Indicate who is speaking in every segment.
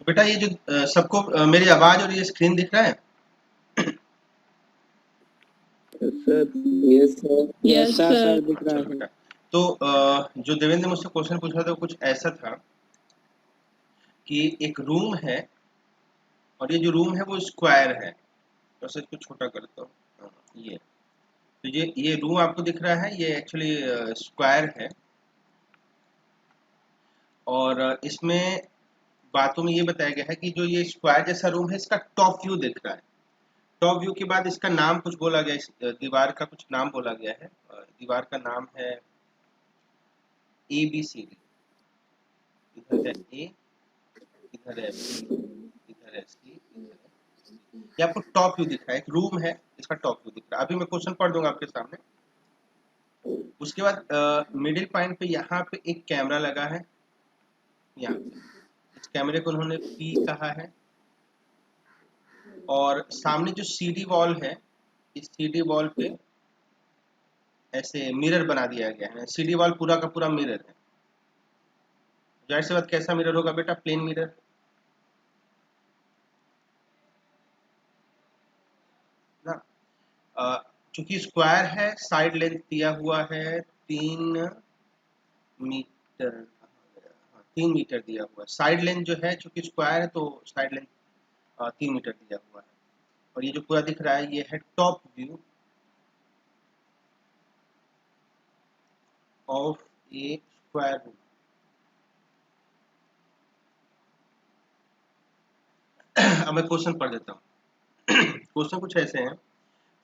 Speaker 1: बेटा ये जो सबको मेरी आवाज और ये स्क्रीन दिख रहा है?
Speaker 2: Sir yes sir,
Speaker 3: yes sir.
Speaker 2: दिख रहा
Speaker 1: चलो
Speaker 2: है।
Speaker 1: बेटा, तो जो देवेंद्र ने मुझसे क्वेश्चन पूछा था वो कुछ ऐसा था कि एक रूम है और ये जो रूम है वो स्क्वायर है। बस इसको छोटा कर देता हूँ। ये तो ये रूम आपको दिख रहा है, ये एक्चुअली स्क्वायर है। और इसमें बातों में ये बताया गया है कि जो ये स्क्वायर जैसा रूम है इसका टॉप व्यू दिख रहा है। टॉप व्यू के बाद इसका नाम कुछ बोला गया, इस दीवार का कुछ नाम बोला गया है। दीवार का नाम है ABCD। इधर है A, इधर है B, इधर है C, इधर है। ये आपको टॉप व्यू दिख रहा है, एक रूम है, इसका टॉप व्यू दिख रहा है। अभी मैं क्वेश्चन पढ़ दूंगा आपके सामने। उसके बाद मिडिल पॉइंट पे यहाँ पे एक कैमरा लगा है, यहाँ पे इस कैमरे को उन्होंने P कहा है। और सामने जो CD वॉल है, इस CD वॉल पे ऐसे मिरर बना दिया गया है। CD वॉल पूरा का पूरा मिरर है। जाहिर सी बात कैसा मिरर होगा बेटा? प्लेन मिरर ना। चूंकि स्क्वायर है, साइड लेंथ दिया हुआ है 3 मीटर। 3 मीटर दिया हुआ है साइड लेंथ जो है, चूंकि स्क्वायर है तो साइड लेंथ 3 मीटर दिया हुआ है। और ये जो पूरा दिख रहा है ये है top view of A square room. अब मैं क्वेश्चन पढ़ देता हूँ। क्वेश्चन कुछ ऐसे हैं।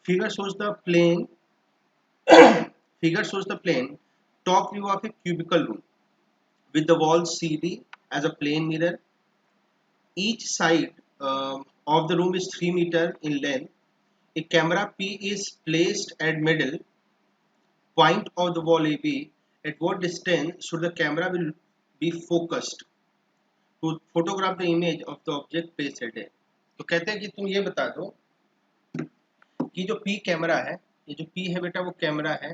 Speaker 1: Figure shows the plane figure shows the plane top view of a cubicle room with the wall CD as a plane mirror. Each side of the room is 3 meter in length. A camera P is placed at middle point of the wall AB. At what distance should the camera will be focused to photograph the image of the object placed at? तो कहते हैं कि तुम ये बता दो कि जो P कैमरा है, ये जो P है बेटा वो कैमरा है।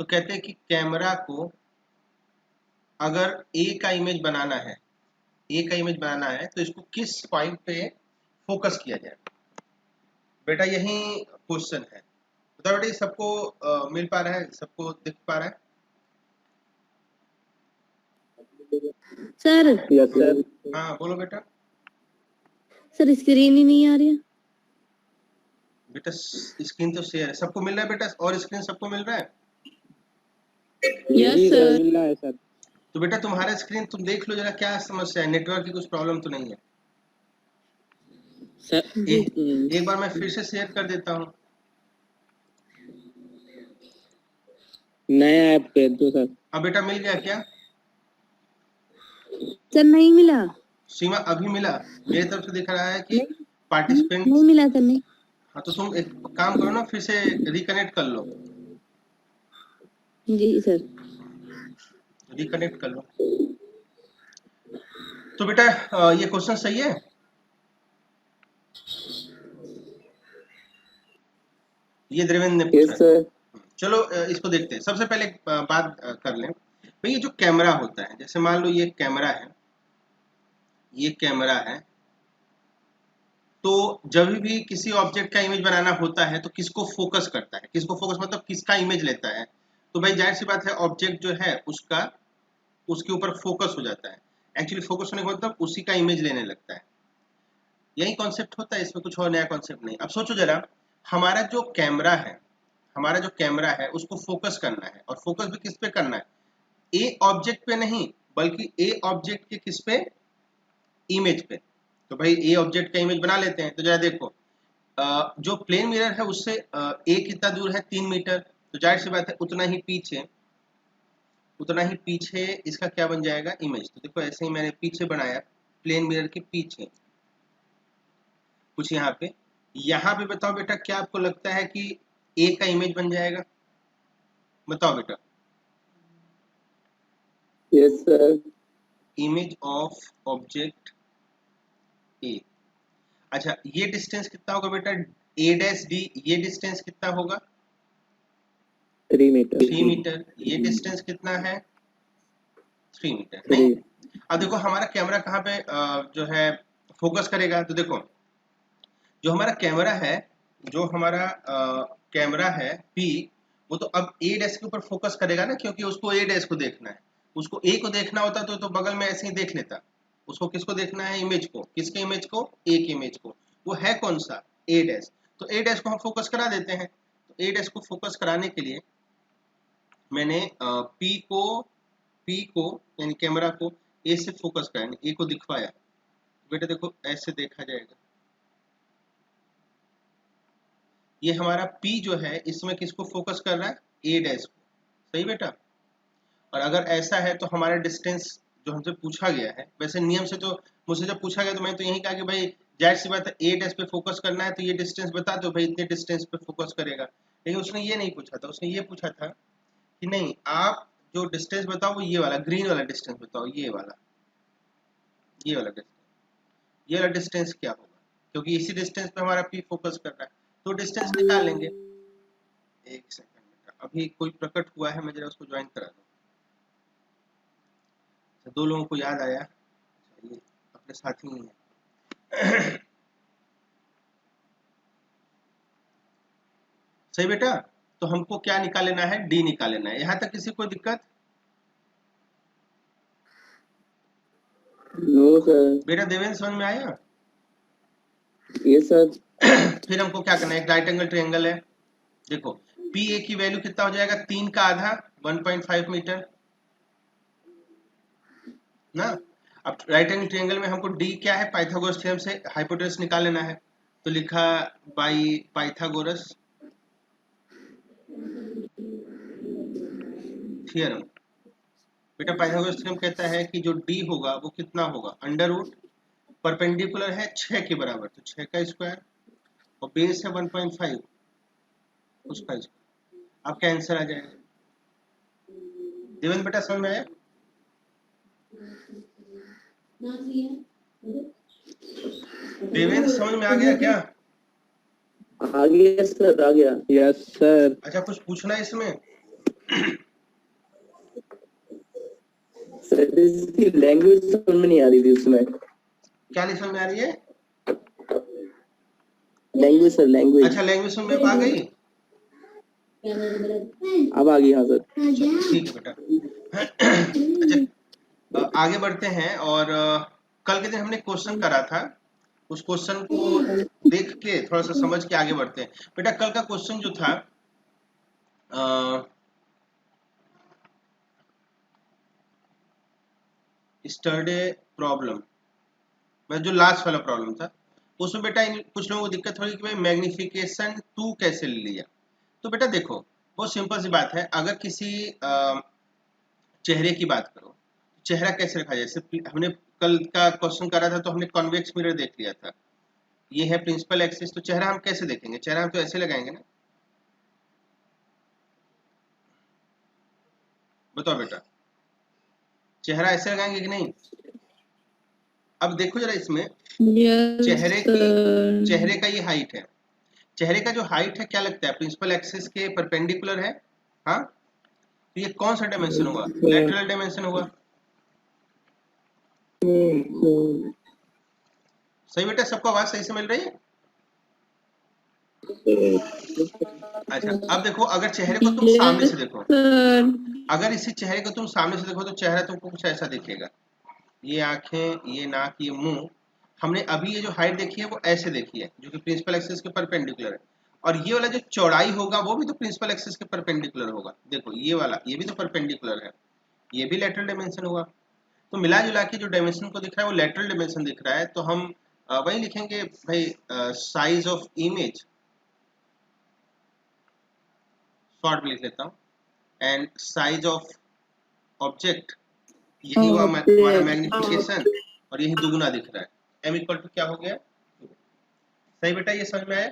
Speaker 1: तो कहते हैं कि कैमरा को अगर A का इमेज बनाना है, A का इमेज बनाना है तो इसको किस पॉइंट पे फोकस किया जाए? बेटा यही क्वेश्चन है। बताओ बेटा, ये सबको मिल पा रहा है, सबको दिख पा रहा है?
Speaker 3: Sir
Speaker 2: yes sir.
Speaker 1: हाँ बोलो बेटा।
Speaker 3: सर स्क्रीन ही नहीं आ रही है।
Speaker 1: बेटा स्क्रीन तो शेयर है, सबको मिल रहा है बेटा? और स्क्रीन सबको मिल रहा है?
Speaker 3: Yes sir.
Speaker 2: मिल रहा है सर।
Speaker 1: तो बेटा तुम्हारा स्क्रीन तुम देख लो जरा, क्या समस्या है? नेटवर्क की कुछ प्रॉब्लम तो नहीं है?
Speaker 2: सर
Speaker 1: एक बार मैं फिर से शेयर कर देता हूँ।
Speaker 2: नया ऐप पे दो सर।
Speaker 1: अब बेटा मिल गया क्या?
Speaker 3: सर नहीं मिला।
Speaker 1: सीमा अभी मिला? मेरी तरफ से दिख रहा है कि पार्टिसिपेंट
Speaker 3: नहीं मिला सर, नहीं।
Speaker 1: हाँ तो तुम एक काम करो ना, फिर से रिकनेक्ट कर लो।
Speaker 3: जी सर।
Speaker 1: रिकनेक्ट कर लो। तो बेटा ये क्वेश्चन सही है? ये देवेंद्र ने पूछा है।
Speaker 2: सर।
Speaker 1: चलो इसको देखते हैं। सबसे पहले एक बात कर लें भाई, ये जो कैमरा होता है, जैसे मान लो ये कैमरा है, ये कैमरा है, तो जब भी किसी ऑब्जेक्ट का इमेज बनाना होता है तो किसको फोकस करता है? किसको फोकस मतलब किसका इमेज लेता है? तो भाई जाहिर सी बात है ऑब्जेक्ट जो है उसका, उसके ऊपर फोकस हो जाता है। एक्चुअली फोकस होने का मतलब उसी का इमेज लेने लगता है। यही कॉन्सेप्ट होता है, इसमें कुछ और नया कॉन्सेप्ट नहीं। अब सोचो जरा, हमारा जो कैमरा है, हमारा जो कैमरा है उसको फोकस करना है, और फोकस भी किस पे करना है? ए ऑब्जेक्ट पे नहीं, बल्कि ए ऑब्जेक्ट के किस पे? इमेज पे। तो भाई ए ऑब्जेक्ट का इमेज बना लेते हैं। तो जरा देखो, जो प्लेन मिरर है उससे ए कितना दूर है? 3 मीटर। तो जाहिर सी बात है उतना ही पीछे इसका क्या बन जाएगा? इमेज। तो देखो ऐसे ही मैंने पीछे बनाया, प्लेन मिरर के पीछे कुछ यहाँ पे बताओ बेटा, क्या आपको लगता है कि ए का इमेज बन जाएगा? बताओ बेटा।
Speaker 2: Yes sir.
Speaker 1: Image of object A. अच्छा ये डिस्टेंस कितना होगा बेटा? ए डैश डी, ये डिस्टेंस कितना होगा?
Speaker 2: 3 मीटर।
Speaker 1: 3 मीटर। ये डिस्टेंस कितना है? 3 मीटर। नहीं, अब देखो हमारा कैमरा कहाँ पे जो है फोकस करेगा। तो देखो जो हमारा कैमरा है, जो हमारा कैमरा है P, वो तो अब A डैश के ऊपर फोकस करेगा ना, क्योंकि उसको A डैश को देखना है। उसको A को देखना होता तो बगल में ऐसे ही देख लेता। उसको किसको देखना है? इमेज को। किसके इमेज को? A के इमेज को। वो है कौन सा? A dash. तो A डैश को हम फोकस करा देते हैं। तो A डैश को फोकस कराने के लिए मैंने P को यानी कैमरा को A से फोकस कराया, A को दिखवाया। बेटा देखो ऐसे देखा जाएगा, ये हमारा P जो है इसमें किसको फोकस कर रहा है? A डैश को। सही बेटा। और अगर ऐसा है तो हमारा डिस्टेंस जो हमसे पूछा गया है, वैसे नियम से तो मुझसे जब पूछा गया तो मैंने तो यही कहा कि भाई जाहिर सी बात है A डैश पे फोकस करना है, तो ये डिस्टेंस बता दो भाई, इतने डिस्टेंस पे फोकस करेगा। लेकिन उसने ये नहीं पूछा था, उसने ये पूछा था कि नहीं आप जो डिस्टेंस बताओ वो ये वाला ग्रीन वाला डिस्टेंस बताओ, ये वाला डिस्टेंस। ये वाला डिस्टेंस क्या होगा? क्योंकि इसी डिस्टेंस पे हमारा P फोकस कर रहा है, तो डिस्टेंस निकाल लेंगे। एक सेकंड बेटा, अभी कोई प्रकट हुआ है, मैं जरा उसको ज्वाइन करा दूं। दो लोगों को याद आया, ये अपने साथी ही हैं। सही बेटा। तो हमको क्या निकाल लेना है? डी निकाल लेना है। यहां तक किसी को दिक्कत?
Speaker 2: No sir.
Speaker 1: बेटा देवेंद्र समझ में आया?
Speaker 2: Yes sir.
Speaker 1: फिर हमको क्या करना है? एक राइट एंगल ट्रायंगल है। देखो पी ए की वैल्यू कितना हो जाएगा? 3 का आधा 1.5 मीटर ना। अब राइट एंगल ट्रायंगल में हमको डी क्या है? पाइथागोरस थ्योरम से हाइपोटेनस निकाल लेना है। तो लिखा बाई पाइथागोरस थ्योरम। बेटा पाइथागोरस थ्योरम कहता है कि जो डी होगा वो कितना होगा? अंडर रूट परपेंडिकुलर है 6 के बराबर, तो 6 का स्क्वायर, और बेस है 1.5 उसका स्क्वायर। आपका आंसर आ जाएगा। देवेंद्र बेटा समझ में आया? देवेंद्र समझ में आ गया क्या?
Speaker 2: आ गया सर, आ गया। Yes sir.
Speaker 1: अच्छा कुछ पूछना है इसमें?
Speaker 2: सर इसकी लैंग्वेज समझ में नहीं आ रही थी उसमें।
Speaker 1: क्या नहीं समझ में आ रही है?
Speaker 2: Language sir, language.
Speaker 1: अच्छा लैंग्वेज समझ में आ गई?
Speaker 2: अब आ गई। हाँ सर।
Speaker 1: ठीक है बेटा। अच्छा आगे बढ़ते हैं। और कल के दिन हमने क्वेश्चन करा था, उस क्वेश्चन को देख के थोड़ा सा समझ के आगे बढ़ते हैं। बेटा कल का क्वेश्चन जो था स्टरडे प्रॉब्लम में, जो लास्ट वाला प्रॉब्लम था, उसमें बेटा कुछ लोगों को दिक्कत होगी कि भाई मैग्निफिकेशन 2 कैसे ले लिया। तो बेटा देखो बहुत सिंपल सी बात है। अगर किसी चेहरे की बात करो, चेहरा कैसे रखा जाए? जैसे हमने कल का क्वेश्चन करा था तो हमने कॉन्वेक्स मिरर देख लिया था। ये है प्रिंसिपल एक्सिस, तो चेहरा हम कैसे देखेंगे? चेहरा हम तो ऐसे लगाएंगे ना। बताओ बेटा, चेहरा ऐसे लगाएंगे कि नहीं? अब देखो जरा इसमें चेहरे का ये हाइट है। चेहरे का जो हाइट है क्या लगता है? प्रिंसिपल एक्सिस के परपेंडिकुलर है। हाँ, तो ये कौन सा डायमेंशन होगा? लेटरल डायमेंशन होगा। सही बेटा, सबको आवाज सही से मिल रही है? अच्छा अब देखो, अगर चेहरे को तुम सामने से देखो, अगर इसी चेहरे को तुम सामने से देखो तो चेहरा तुमको कुछ ऐसा दिखेगा। ये आंखें, ये नाक, ये मुंह। हमने अभी ये जो हाइट देखी है वो ऐसे देखी है, जो कि प्रिंसिपल एक्सिस के परपेंडिकुलर है। और ये वाला जो चौड़ाई होगा वो भी तो प्रिंसिपल एक्सिस के परपेंडिकुलर होगा। देखो ये वाला, ये भी तो परपेंडिकुलर है, ये भी लेटरल डायमेंशन हुआ। तो मिला जुला के जो डायमेंशन को दिख रहा है वो लेटरल डायमेंशन दिख रहा है। तो हम वही लिखेंगे भाई, साइज ऑफ इमेज, शॉर्ट में लिख लेता हूँ, एंड साइज ऑफ ऑब्जेक्ट, यही हुआ हमारा मैग्निफिकेशन, और यही दुगुना दिख रहा है। m इक्वल टू क्या हो गया? सही बेटा, ये समझ में आया?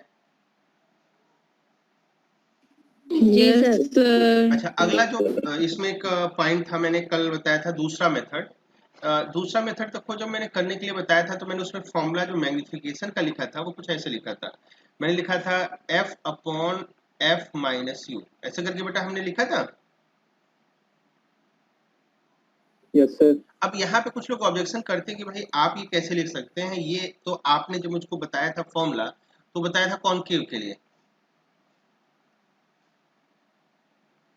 Speaker 3: जी सर।
Speaker 1: अच्छा अगला जो इसमें एक पॉइंट था, मैंने कल बताया था दूसरा मेथड। दूसरा मेथड तक जब मैंने करने के लिए बताया था तो मैंने उसमें फॉर्मूला जो मैग्निफिकेशन का लिखा था वो कुछ ऐसे लिखा था। मैंने लिखा था f upon f minus you, ऐसे करके बेटा हमने लिखा था।
Speaker 2: Yes sir.
Speaker 1: अब यहाँ पे कुछ लोग ऑब्जेक्शन करते हैं कि भाई आप ये कैसे लिख सकते हैं, ये तो आपने जो मुझको बताया था फॉर्मूला, तो बताया था कॉनकेव के लिए।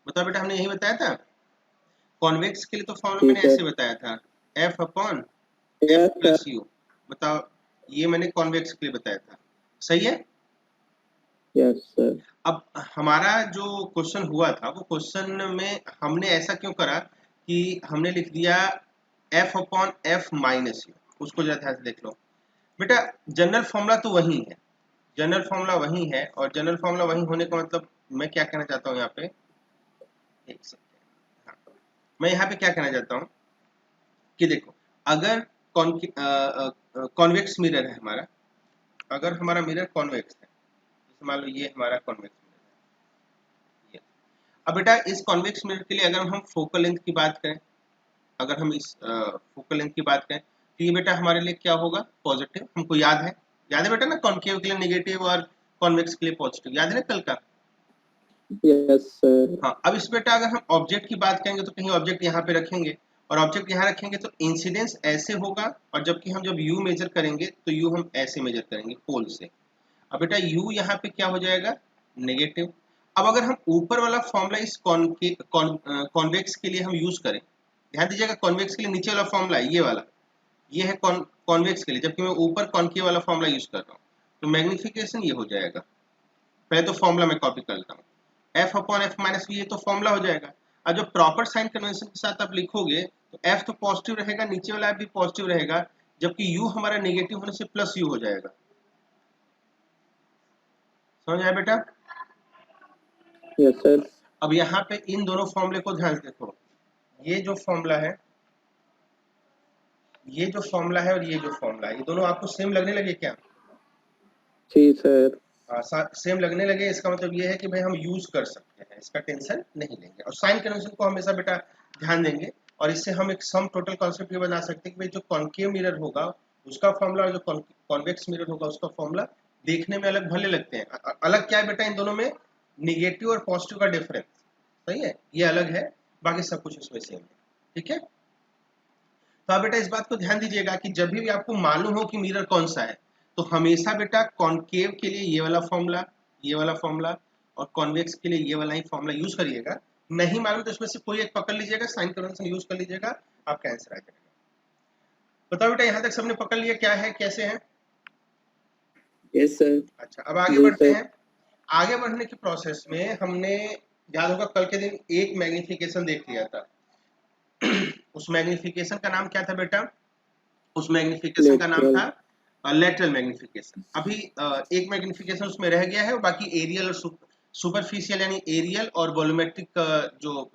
Speaker 1: बताओ बेटा, हमने यही बताया था। कॉन्वेक्स के लिए तो फॉर्मूला
Speaker 2: जी
Speaker 1: मैंने
Speaker 2: सर।
Speaker 1: ऐसे बताया था, F upon F
Speaker 2: yes
Speaker 1: plus
Speaker 2: sir.
Speaker 1: You. बताओ, ये मैंने कॉन्वेक्स के लिए बताया था, सही है।
Speaker 2: Yes sir.
Speaker 1: अब हमारा जो क्वेश्चन हुआ था, वो क्वेश्चन में हमने ऐसा क्यों करा कि हमने लिख दिया F upon f minus you. उसको जरा ध्यान से देख लो बेटा, जनरल फॉर्मूला तो वही है, जनरल फॉर्मूला वही है, और जनरल फॉर्मूला वही होने का मतलब मैं क्या कहना चाहता हूँ यहाँ पे, एक सेकंड, हाँ, मैं यहाँ पे क्या कहना चाहता हूँ कि देखो, अगर कॉन्वेक्स मिरर है हमारा, अगर हमारा मिरर कॉन्वेक्स है, जैसे मान लो ये हमारा कॉन्वेक्स मिरर है। अब बेटा इस कॉन्वेक्स मिरर के लिए अगर हम फोकल लेंथ की बात करें, अगर हम इस फोकल लेंथ की बात करें, तो ये बेटा हमारे लिए क्या होगा, पॉजिटिव। हमको याद है बेटा ना, कॉनकेव के लिए नेगेटिव और कॉन्वेक्स के लिए पॉजिटिव, याद है ना कल का।
Speaker 2: Yes sir.
Speaker 1: हाँ, अब इस बेटा अगर हम ऑब्जेक्ट की बात करेंगे तो कहीं ऑब्जेक्ट यहाँ पे रखेंगे, और ऑब्जेक्ट यहाँ रखेंगे तो इंसिडेंस ऐसे होगा, और जबकि हम जब यू मेजर करेंगे तो यू हम ऐसे मेजर करेंगे पोल से। अब बेटा यू यहाँ पे क्या हो जाएगा, नेगेटिव। अब अगर हम ऊपर वाला फॉर्मूला इस कॉन्वेक्स के लिए हम यूज करें, ध्यान दीजिएगा, कॉन्वेक्स के लिए नीचे वाला फॉर्मूला है ये वाला, ये है कॉन्वेक्स के लिए, जबकि मैं ऊपर कॉनकेव वाला फॉर्मूला यूज कर रहा हूँ, तो मैग्निफिकेशन ये हो जाएगा। पहले तो फॉर्मूला मैं कॉपी कर लेता हूँ, f upon f minus b, ये तो फॉर्मूला हो जाएगा। अब जब प्रॉपर साइन कन्वेंशन के साथ आप लिखोगे तो एफ तो पॉजिटिव रहेगा, नीचे वाला एफ भी पॉजिटिव रहेगा, जबकि यू हमारा नेगेटिव होने से प्लस यू हो जाएगा। समझ आया बेटा।
Speaker 2: Yes sir.
Speaker 1: अब यहाँ पे इन दोनों फॉर्मूले को ध्यान से देखो, ये जो फॉर्मूला है, ये जो फॉर्मूला है और ये जो फॉर्मूला है, ये दोनों आपको सेम लगने लगे क्या।
Speaker 2: जी सर।
Speaker 1: सेम लगने लगे, इसका मतलब ये है कि भाई हम यूज कर सकते हैं, इसका टेंशन नहीं लेंगे, और साइन कन्वेंशन को हमेशा बेटा ध्यान देंगे, और इससे हम एक सम टोटल कॉन्सेप्ट ये बना सकते हैं कि भाई जो कॉनकेव मिरर होगा उसका फॉर्मूला और जो कॉन्वेक्स मिरर होगा उसका फॉर्मूला देखने में अलग भले लगते हैं, अलग क्या है बेटा, इन दोनों में निगेटिव और पॉजिटिव का डिफरेंस, सही है, ये अलग है, बाकी सब कुछ इसमें सेम है, ठीक है। तो आप बेटा इस बात को ध्यान दीजिएगा कि जब भी आपको मालूम हो कि मिरर कौन सा है, तो हमेशा बेटा कॉनकेव के लिए ये वाला फॉर्मूला, ये वाला फॉर्मूला, और कॉन्वेक्स के लिए ये वाला ही फॉर्मूला यूज करिएगा। नहीं मालूम तो इसमें से कोई एक पकड़ लीजिएगा, साइन कन्वेंशन यूज कर लीजिएगा, आपका आंसर आ जाएगा। बताओ बेटा, यहाँ तक सबने पकड़ लिया क्या है कैसे है।
Speaker 2: Yes sir.
Speaker 1: अच्छा, अब आगे
Speaker 2: जी
Speaker 1: बढ़ते
Speaker 2: सर।
Speaker 1: हैं। आगे बढ़ने के प्रोसेस में हमने, याद होगा कल के दिन एक मैग्निफिकेशन देख लिया था। उस मैग्निफिकेशन का नाम क्या था बेटा, उस मैग्निफिकेशन का नाम
Speaker 2: लेटरल।
Speaker 1: था लेटरल मैग्निफिकेशन। अभी एक मैग्निफिकेशन उसमें रह गया है, और बाकी एरियल और सुपरफिशियल, यानी एरियल और वॉल्यूमेट्रिक जो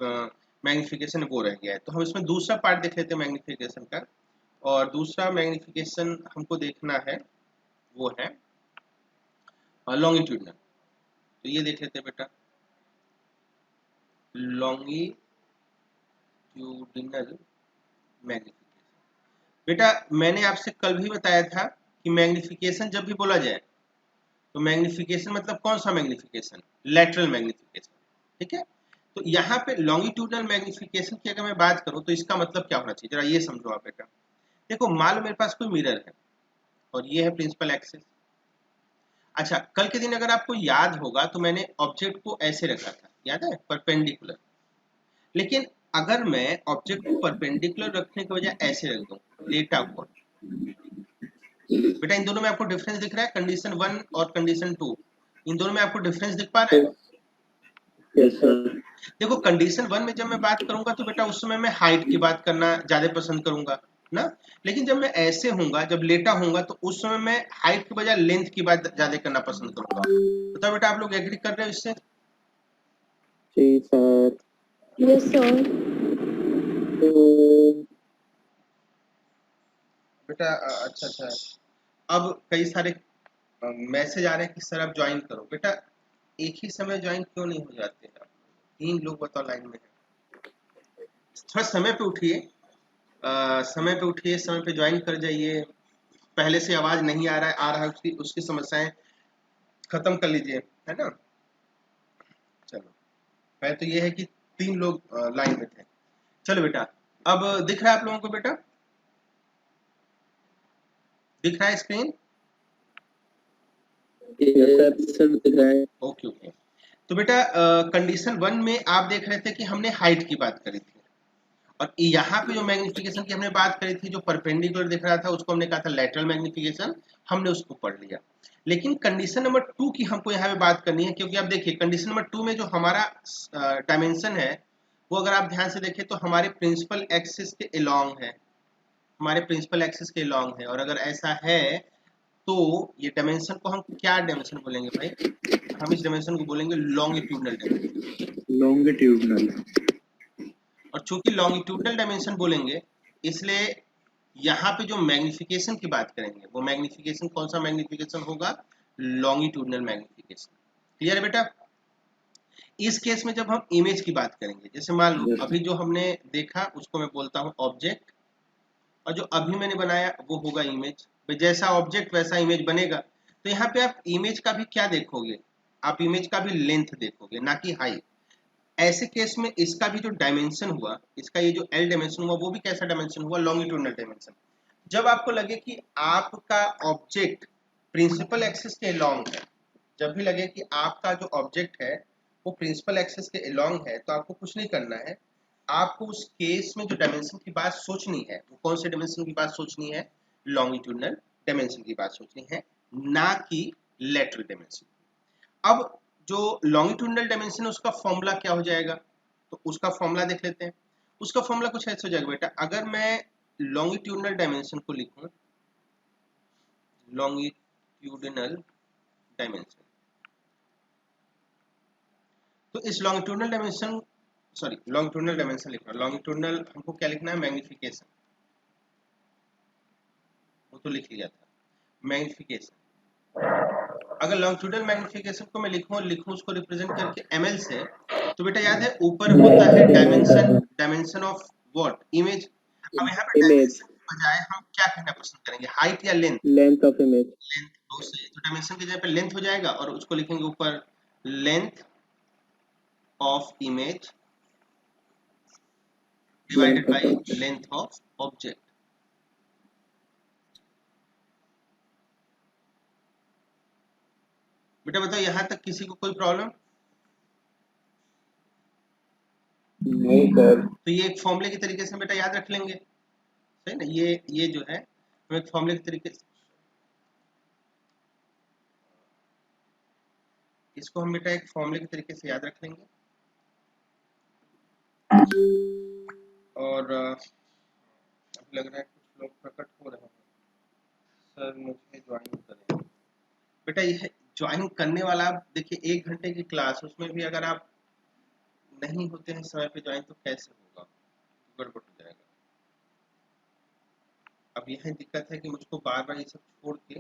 Speaker 1: मैग्निफिकेशन है वो रह गया है। तो हम इसमें दूसरा पार्ट देख लेते हैं मैग्निफिकेशन का, और दूसरा मैग्निफिकेशन हमको देखना है वो है लॉन्गिट्यूडनल। तो ये देख लेते हैं बेटा, लॉन्गिट्यूडिनल मैग्निफिकेशन। बेटा मैंने आपसे कल भी बताया था कि मैग्निफिकेशन जब भी बोला जाए तो मैग्निफिकेशन मतलब कौन सा मैग्निफिकेशन, लेटरल मैग्निफिकेशन, ठीक है। तो यहाँ पे लॉन्गिट्यूडनल मैग्निफिकेशन की अगर मैं बात करूँ तो इसका मतलब क्या होना चाहिए, जरा ये समझो आप बेटा। देखो मान लो मेरे पास कोई मिरर है, और ये है प्रिंसिपल एक्सिस। अच्छा, कल के दिन अगर आपको याद होगा तो मैंने ऑब्जेक्ट को ऐसे रखा था, याद है, परपेंडिकुलर। लेकिन अगर मैं ऑब्जेक्ट को परपेंडिकुलर रखने की बजाय ऐसे रख दूं, लेटा हुआ, बेटा इन दोनों में आपको डिफरेंस दिख रहा है, कंडीशन 1 और कंडीशन 2, इन दोनों में आपको डिफरेंस दिख पा रहा है।
Speaker 2: Yes sir.
Speaker 1: देखो कंडीशन 1 में जब मैं बात करूंगा तो बेटा उस समय मैं हाइट की बात करना ज्यादा पसंद करूंगा ना, लेकिन जब मैं ऐसे होऊंगा, जब लेटा होऊंगा, तो उस समय मैं हाइट की बजाय लेंथ की बात ज्यादा करना पसंद करूंगा। बताओ बेटा, आप लोग एग्री कर रहे हो इससे।
Speaker 2: जी सर।
Speaker 3: Yes, sir.
Speaker 1: बेटा अच्छा अच्छा, अब कई सारे मैसेज आ रहे हैं कि सर आप ज्वाइन करो। बेटा एक ही समय ज्वाइन क्यों नहीं हो जाते हैं आप, 3 लोग बताओ लाइन में है। थोड़ा समय पे उठिए, समय पे उठिए, समय पे ज्वाइन कर जाइए। पहले से आवाज नहीं आ रहा है, आ रहा है, उसकी उसकी समस्याएं खत्म कर लीजिए, है ना। चलो, पहले तो ये है कि 3 लोग लाइन में थे। चलो बेटा, अब दिख रहा है आप लोगों को बेटा? दिख रहा है स्क्रीन?
Speaker 2: सर दिख रहा है।
Speaker 1: Okay okay. तो बेटा कंडीशन 1 में आप देख रहे थे कि हमने हाइट की बात करी थी, और यहाँ पे जो मैग्निफिकेशन की हमने बात करी थी, जो परपेंडिकुलर दिख रहा था उसको हमने कहा था लैटरल मैग्निफिकेशन, हमने उसको पढ़ लिया। लेकिन कंडीशन नंबर 2 की हमको यहाँ पे बात करनी है, क्योंकि आप देखिए कंडीशन नंबर 2 में जो हमारा डायमेंशन है वो अगर आप ध्यान से देखें तो हमारे प्रिंसिपल एक्सिस के अलोंग है, हमारे प्रिंसिपल एक्सिस के अलोंग है। और अगर ऐसा है तो ये डायमेंशन को हम क्या डायमेंशन बोलेंगे भाई? हम इस डायमेंशन को बोलेंगे लॉन्गिट्यूडनल डायमेंशन।
Speaker 2: लॉन्गिट्यूडनल।
Speaker 1: और चूंकि लॉन्गिट्यूडनल डायमेंशन बोलेंगे इसलिए यहाँ पे जो मैग्निफिकेशन की बात करेंगे वो मैग्निफिकेशन कौन सा मैग्निफिकेशन होगा? Longitudinal magnification. क्लियर है बेटा? इस केस में जब हम इमेज की बात करेंगे, जैसे मान लो अभी जो हमने देखा उसको मैं बोलता हूँ ऑब्जेक्ट, और जो अभी मैंने बनाया वो होगा इमेज। जैसा ऑब्जेक्ट वैसा इमेज बनेगा। तो यहाँ पे आप इमेज का भी क्या देखोगे? आप इमेज का भी लेंथ देखोगे, ना कि हाइट। ऐसे केस में इसका भी जो डायमेंशन हुआ, इसका ये जो एल डायमेंशन हुआ वो भी कैसा डायमेंशन हुआ? Longitudinal dimension. जब आपको लगे कि आपका ऑब्जेक्ट प्रिंसिपल एक्सिस के अलोंग है, जब भी लगे कि आपका जो ऑब्जेक्ट है वो प्रिंसिपल एक्सिस के अलोंग है, तो आपको कुछ नहीं करना है। आपको उस केस में जो डायमेंशन की बात सोचनी है वो कौन से डायमेंशन की बात सोचनी है? लॉन्गिट्यूडनल डायमेंशन की बात सोचनी है, ना कि लेटरल डायमेंशन। अब जो लॉन्गिट्यूडनल डायमेंशन है उसका फॉर्मूला क्या हो जाएगा? तो उसका फॉर्मूला देख लेते हैं। उसका फॉर्मूला कुछ ऐसे हो जाएगा बेटा, अगर मैं लॉन्गिट्यूडनल डायमेंशन को लिखूं, लॉन्गिट्यूडनल डायमेंशन, तो इस longitudinal dimension, sorry longitudinal dimension लिखना, लॉन्गिट्यूडनल हमको क्या लिखना है? मैग्निफिकेशन, वो तो लिख लिया था, मैग्निफिकेशन। अगर लॉन्गिट्यूडनल मैग्निफिकेशन को मैं लिखूं उसको रिप्रेजेंट करके ml से, तो बेटा याद है ऊपर होता है dimension, dimension of what? Image. अब यहाँ पे
Speaker 2: इमेज।
Speaker 1: डायमेंशन के बजाय हम क्या कहना पसंद करेंगे? हाइट या length?
Speaker 2: Length of image.
Speaker 1: Length. दो से तो डायमेंशन की जगह पे लेंथ हो जाएगा, और उसको लिखेंगे ऊपर length of image divided by length of object. बेटा बताओ यहाँ तक किसी को कोई प्रॉब्लम?
Speaker 2: नहीं सर।
Speaker 1: तो ये एक फॉर्मूले के तरीके से बेटा याद रख लेंगे, सही ना? ये जो है हम एक फॉर्मूले के तरीके से, इसको हम बेटा एक फॉर्मूले के तरीके से याद रख लेंगे। और अब लग रहा है कुछ लोग प्रकट हो रहे हैं, सर मुझे ज्वाइन करें। बेटा ये ज्वाइन करने वाला, आप देखिए 1 घंटे की क्लास, उसमें भी अगर आप नहीं होते हैं समय पे ज्वाइन तो कैसे होगा? गड़बड़ हो जाएगा। अब यह दिक्कत है कि मुझको बार बार ये सब छोड़ के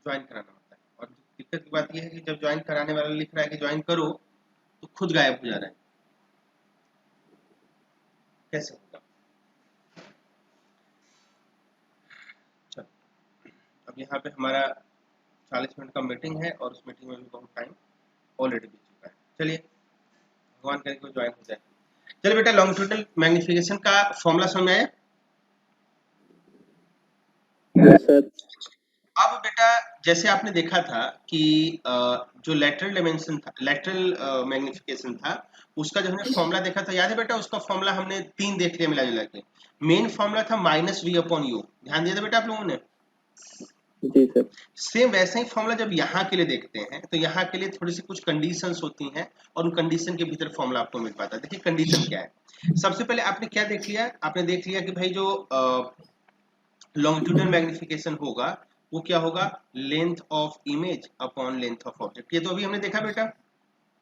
Speaker 1: ज्वाइन कराना होता है, और दिक्कत की बात यह है कि जब ज्वाइन कराने वाला लिख रहा है कि ज्वाइन करो तो खुद गायब हो जा रहा है, कैसे होगा? चलो, अब यहाँ पे हमारा 40 मिनट का मीटिंग है, और उस मीटिंग में भी बहुत टाइम ऑलरेडी बीत चुका है। चलिए भगवान करे कोई ज्वाइन हो जाए। चलिए बेटा लॉन्गिट्यूडनल मैग्निफिकेशन का फॉर्मूला समझ में आया?
Speaker 2: सर।
Speaker 1: अब बेटा जैसे आपने देखा था कि जो लेटरल डायमेंशन था, लेटरल मैग्निफिकेशन था, उसका जो हमने फॉर्मूला देखा था, याद है बेटा? उसका फॉर्मूला हमने 3 देख लिया मिला जुला के। मेन फॉर्मूला था -v/u। ध्यान दिया था बेटा आप लोगों ने?
Speaker 2: जी सर।
Speaker 1: सेम वैसा ही फॉर्मूला जब यहाँ के लिए देखते हैं तो यहाँ के लिए थोड़ी सी कुछ कंडीशंस होती हैं, और उन कंडीशन के भीतर फॉर्मूला आपको मिल पाता है। देखिए कंडीशन क्या है। सबसे पहले आपने क्या देख लिया? आपने देख लिया कि भाई जो लॉन्गिट्यूडनल मैग्निफिकेशन होगा वो क्या होगा? Length of image upon length of object. ये तो अभी हमने देखा बेटा,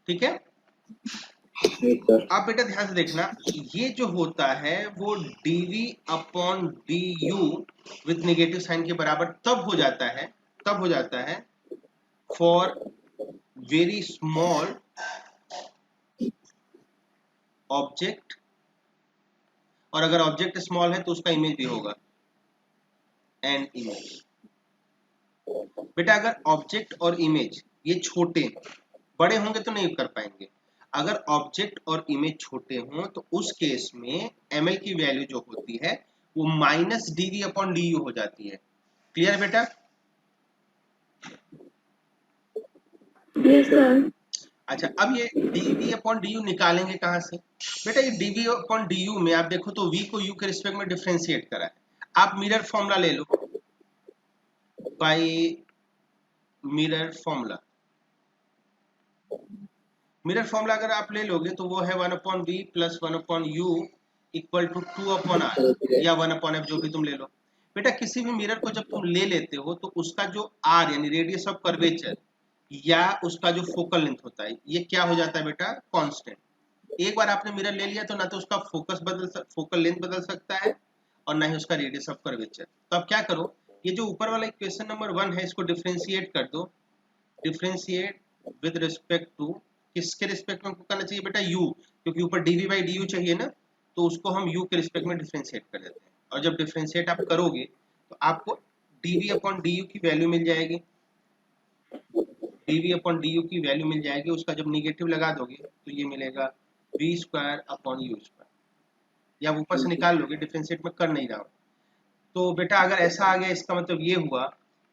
Speaker 1: ठीक है? आप बेटा ध्यान से देखना, ये जो होता है वो dv upon du with negative sign के बराबर तब हो जाता है फॉर वेरी स्मॉल ऑब्जेक्ट, और अगर ऑब्जेक्ट स्मॉल है तो उसका इमेज भी होगा एंड इमेज। बेटा अगर ऑब्जेक्ट और इमेज ये छोटे, बड़े होंगे तो नहीं कर पाएंगे। अगर ऑब्जेक्ट और इमेज छोटे हों तो उस केस में ml की वैल्यू जो होती है वो माइनस dv अपॉन du हो जाती है। क्लियर बेटा?
Speaker 3: Yes, sir.
Speaker 1: अच्छा, अब ये dv अपॉन du निकालेंगे कहां से? बेटा ये dv अपॉन du में आप देखो तो v को u के रिस्पेक्ट में डिफरेंशिएट करा है। आप मिरर फॉर्मूला ले लो, by mirror formula. Mirror formula अगर आप ले लोगे तो वो है 1 upon we plus 1 upon U equal to 2 upon R या 1 अपॉन एफ, जो भी तुम ले लो। बेटा किसी भी मिरर को जब तुम ले लेते हो तो उसका जो आर यानी रेडियस ऑफ कर्वेचर या उसका जो फोकल लेंथ होता है ये क्या हो जाता है बेटा? कांस्टेंट। एक बार आपने मिरर ले लिया तो ना तो उसका फोकल लेंथ बदल सकता है और ना ही उसका रेडियस ऑफ कर्वेचर। तो अब क्या करो, ये जो ऊपर वाला इक्वेशन नंबर 1 है इसको डिफरेंशिएट कर दो। डिफरेंशिएट विद रिस्पेक्ट टू, किसके रिस्पेक्ट में करना चाहिए बेटा? u, क्योंकि ऊपर dv बाई du चाहिए ना, तो उसको हम u के रिस्पेक्ट में डिफरेंशिएट कर देते हैं। और जब डिफरेंशिएट आप करोगे तो आपको dv अपॉन du की वैल्यू मिल जाएगी। dv अपॉन du की वैल्यू मिल जाएगी, उसका जब निगेटिव लगा दोगे तो ये मिलेगा v square upon u square, या ऊपर से निकाल लोगे, डिफरेंशिएट में कर नहीं रहा हूँ। तो बेटा अगर ऐसा आ गया इसका मतलब ये हुआ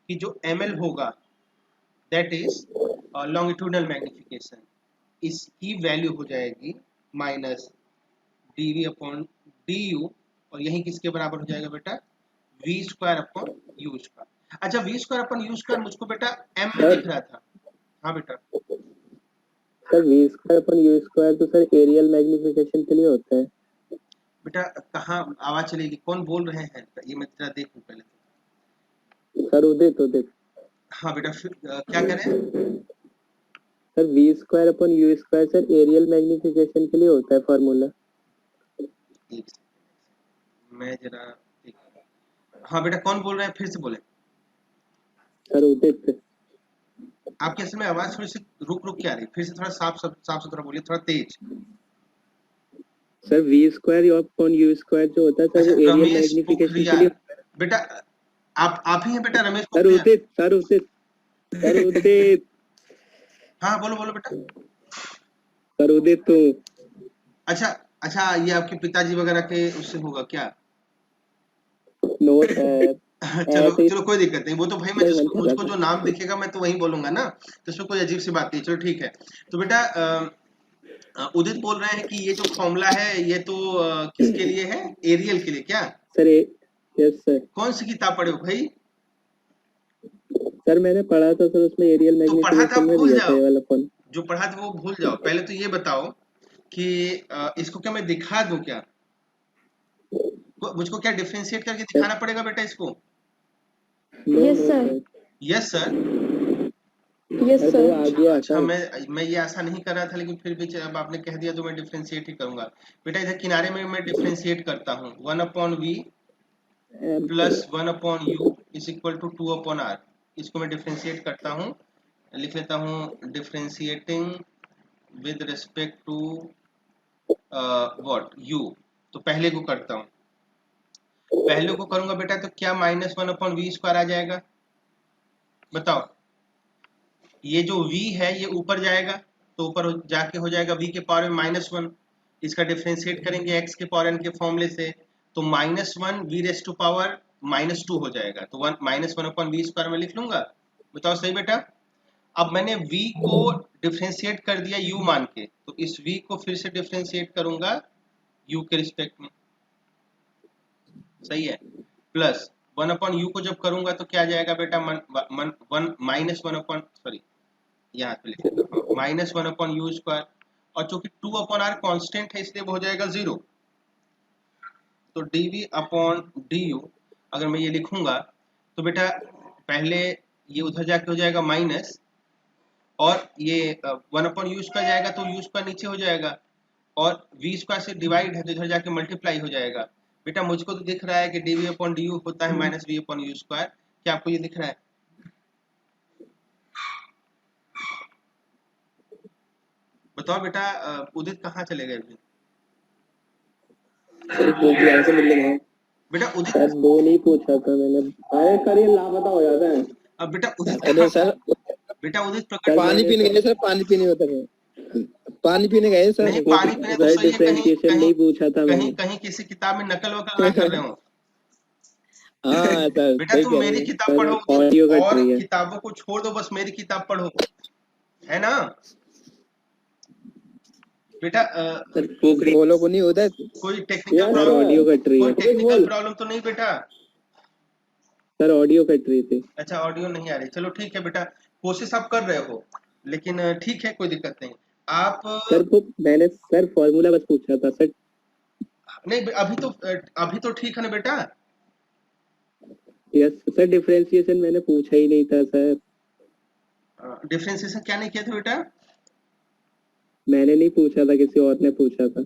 Speaker 1: कि जो ml होगा दैट इज लॉन्गिट्यूडनल मैग्निफिकेशन, इसकी वैल्यू हो जाएगी माइनस dv अपॉन du, और यही किसके बराबर हो जाएगा बेटा? v square upon u square. अच्छा, v square upon u square मुझको बेटा m में दिख रहा था। हाँ बेटा,
Speaker 2: sir we square upon u square तो सर एरियल मैग्निफिकेशन के लिए होता है।
Speaker 1: बेटा कहाँ आवाज चलेगी? कौन बोल रहे हैं? ये मैं तेरा देखूं पहले तो।
Speaker 2: सर उदित उदित
Speaker 1: हाँ बेटा, फिर क्या करें?
Speaker 2: Sir we square upon u square sir aerial magnification के लिए होता है फार्मूला।
Speaker 1: एक सेकंड, मैं जरा हाँ बेटा, कौन बोल रहे हैं? फिर से बोले।
Speaker 2: सर उदित।
Speaker 1: आपकी असल में आवाज थोड़ी सी रुक रुक के आ रही, फिर से थोड़ा साफ सुथरा बोलिए, थोड़ा तेज।
Speaker 2: Sir we square upon you square जो होता है सर
Speaker 1: अच्छा,
Speaker 2: वो एरियल
Speaker 1: रमेश
Speaker 2: मैग्निफिकेशन के
Speaker 1: पोखरियाल।
Speaker 2: लिए।
Speaker 1: बेटा आप ही हैं बेटा, रमेश
Speaker 2: सर
Speaker 1: पोखरियाल?
Speaker 2: उदित सर उदित सर उदित
Speaker 1: हाँ बोलो बोलो बेटा।
Speaker 2: सर उदित तो
Speaker 1: अच्छा अच्छा, ये आपके पिताजी वगैरह के उससे होगा क्या?
Speaker 2: नो
Speaker 1: चलो चलो, कोई दिक्कत नहीं, वो तो भाई मैं
Speaker 2: नहीं बनता
Speaker 1: मुझको
Speaker 2: था।
Speaker 1: जो नाम दिखेगा मैं तो वही बोलूंगा ना, तो इसमें कोई अजीब सी बात नहीं। चलो ठीक है। तो बेटा उदित बोल रहे हैं कि ये जो फॉर्मूला है ये तो किसके लिए है? एरियल के लिए क्या?
Speaker 2: Sir yes sir.
Speaker 1: कौन सी किताब पढ़े हो भाई?
Speaker 2: सर मैंने पढ़ा था सर उसमें एरियल
Speaker 1: तो पढ़ा था
Speaker 2: मैग्निफिकेशन में
Speaker 1: भूल
Speaker 2: दिया था
Speaker 1: जाओ,
Speaker 2: ये वाला फॉर्म।
Speaker 1: जो पढ़ा था वो भूल जाओ। पहले तो ये बताओ कि इसको क्या मैं दिखा दूं क्या? मुझको क्या डिफरेंशिएट करके दिखाना पड़ेगा बेटा इसको?
Speaker 3: Yes, sir.
Speaker 1: Yes sir.
Speaker 3: Yes,
Speaker 2: sir वो आ
Speaker 3: sir.
Speaker 2: गया
Speaker 1: अच्छा,
Speaker 2: सर।
Speaker 1: मैं ये आशा नहीं कर रहा था, लेकिन फिर भी अब आपने कह दिया तो मैं डिफरेंशिएट ही करूंगा। बेटा इधर किनारे में मैं डिफरेंशिएट करता हूँ, 1 upon we plus 1 upon u is equal to 2 upon r. इसको मैं डिफरेंशिएट करता हूँ, लिख लेता हूँ differentiating with respect to what? U. तो पहले को करता हूँ, पहले को करूंगा बेटा तो क्या माइनस 1 अपॉन वी स्क्वायर आ जाएगा? बताओ। ये जो v है ये ऊपर जाएगा तो ऊपर जाके हो जाएगा v के पावर में -1। इसका डिफरेंशिएट करेंगे x के पावर n के फॉर्मूले से, तो -1 v रेस टू पावर -2 हो जाएगा। तो -1 अपॉन वी स्क्वायर में लिख लूंगा। बताओ सही बेटा? अब मैंने v को डिफरेंशिएट कर दिया u मान के, तो इस v को फिर से डिफरेंशिएट करूंगा u के रिस्पेक्ट में। सही है। प्लस 1 अपॉन u को जब करूंगा तो क्या जाएगा बेटा? -1 अपॉन, सॉरी यहाँ पे लिख लेता हूँ, -1 अपॉन यू स्क्वायर, और चूंकि 2 अपॉन आर कॉन्स्टेंट है इसलिए वो हो जाएगा 0। तो dv अपॉन du अगर मैं ये लिखूंगा तो बेटा पहले ये उधर जाके हो जाएगा माइनस, और ये 1 अपॉन यू स्क्वायर जाएगा तो यू स्क्वायर नीचे हो जाएगा, और वी स्क्वायर से डिवाइड है तो इधर जाके मल्टीप्लाई हो जाएगा। बेटा मुझको तो दिख रहा है कि dv अपॉन du होता है minus v upon you square. क्या आपको ये दिख रहा है? बताओ बेटा, उदित कहाँ चले गए अभी?
Speaker 2: से मिलने गए
Speaker 1: बेटा उदित,
Speaker 2: सर दो नहीं पूछा था मैंने। अरे सर ये लापता हो जाता है।
Speaker 1: अब बेटा उदित
Speaker 2: अरे सर
Speaker 1: बेटा उदित प्रकट
Speaker 2: पानी पीने गए सर, पानी पीने होता है। पानी पीने गए सर?
Speaker 1: नहीं पानी पीने तो
Speaker 2: सर
Speaker 1: सही है, कहीं
Speaker 2: डिफरेंशिएशन
Speaker 1: कहीं
Speaker 2: नहीं पूछा था
Speaker 1: कहीं
Speaker 2: मैंने।
Speaker 1: कहीं किसी किताब में नकल वकल ना कर रहे हो।
Speaker 2: हाँ सर
Speaker 1: बेटा
Speaker 2: सही
Speaker 1: तुम
Speaker 2: कह रहे
Speaker 1: मेरी
Speaker 2: हैं
Speaker 1: किताब
Speaker 2: सर,
Speaker 1: पढ़ोगे
Speaker 2: ऑडियो कट
Speaker 1: और
Speaker 2: रही है।
Speaker 1: किताबों को छोड़ दो, बस मेरी किताब पढ़ो, है ना बेटा।
Speaker 2: सर बोलो को नहीं होता है।
Speaker 1: कोई technical
Speaker 2: sir
Speaker 1: problem,
Speaker 2: audio cut रही
Speaker 1: कोई
Speaker 2: है।
Speaker 1: टेक्निकल प्रॉब्लम तो नहीं बेटा?
Speaker 2: सर ऑडियो कट रही थी।
Speaker 1: अच्छा ऑडियो नहीं आ रही, चलो ठीक है बेटा, कोशिश आप कर रहे हो, लेकिन ठीक है कोई दिक्कत नहीं। आप
Speaker 2: सर वो मैंने सर फॉर्मूला बस पूछा था सर।
Speaker 1: नहीं अभी तो ठीक है ना बेटा?
Speaker 2: यस सर, डिफरेंशिएशन मैंने पूछा ही नहीं था सर।
Speaker 1: डिफरेंशिएशन क्या नहीं किया था बेटा?
Speaker 2: मैंने नहीं पूछा था, किसी और ने पूछा था।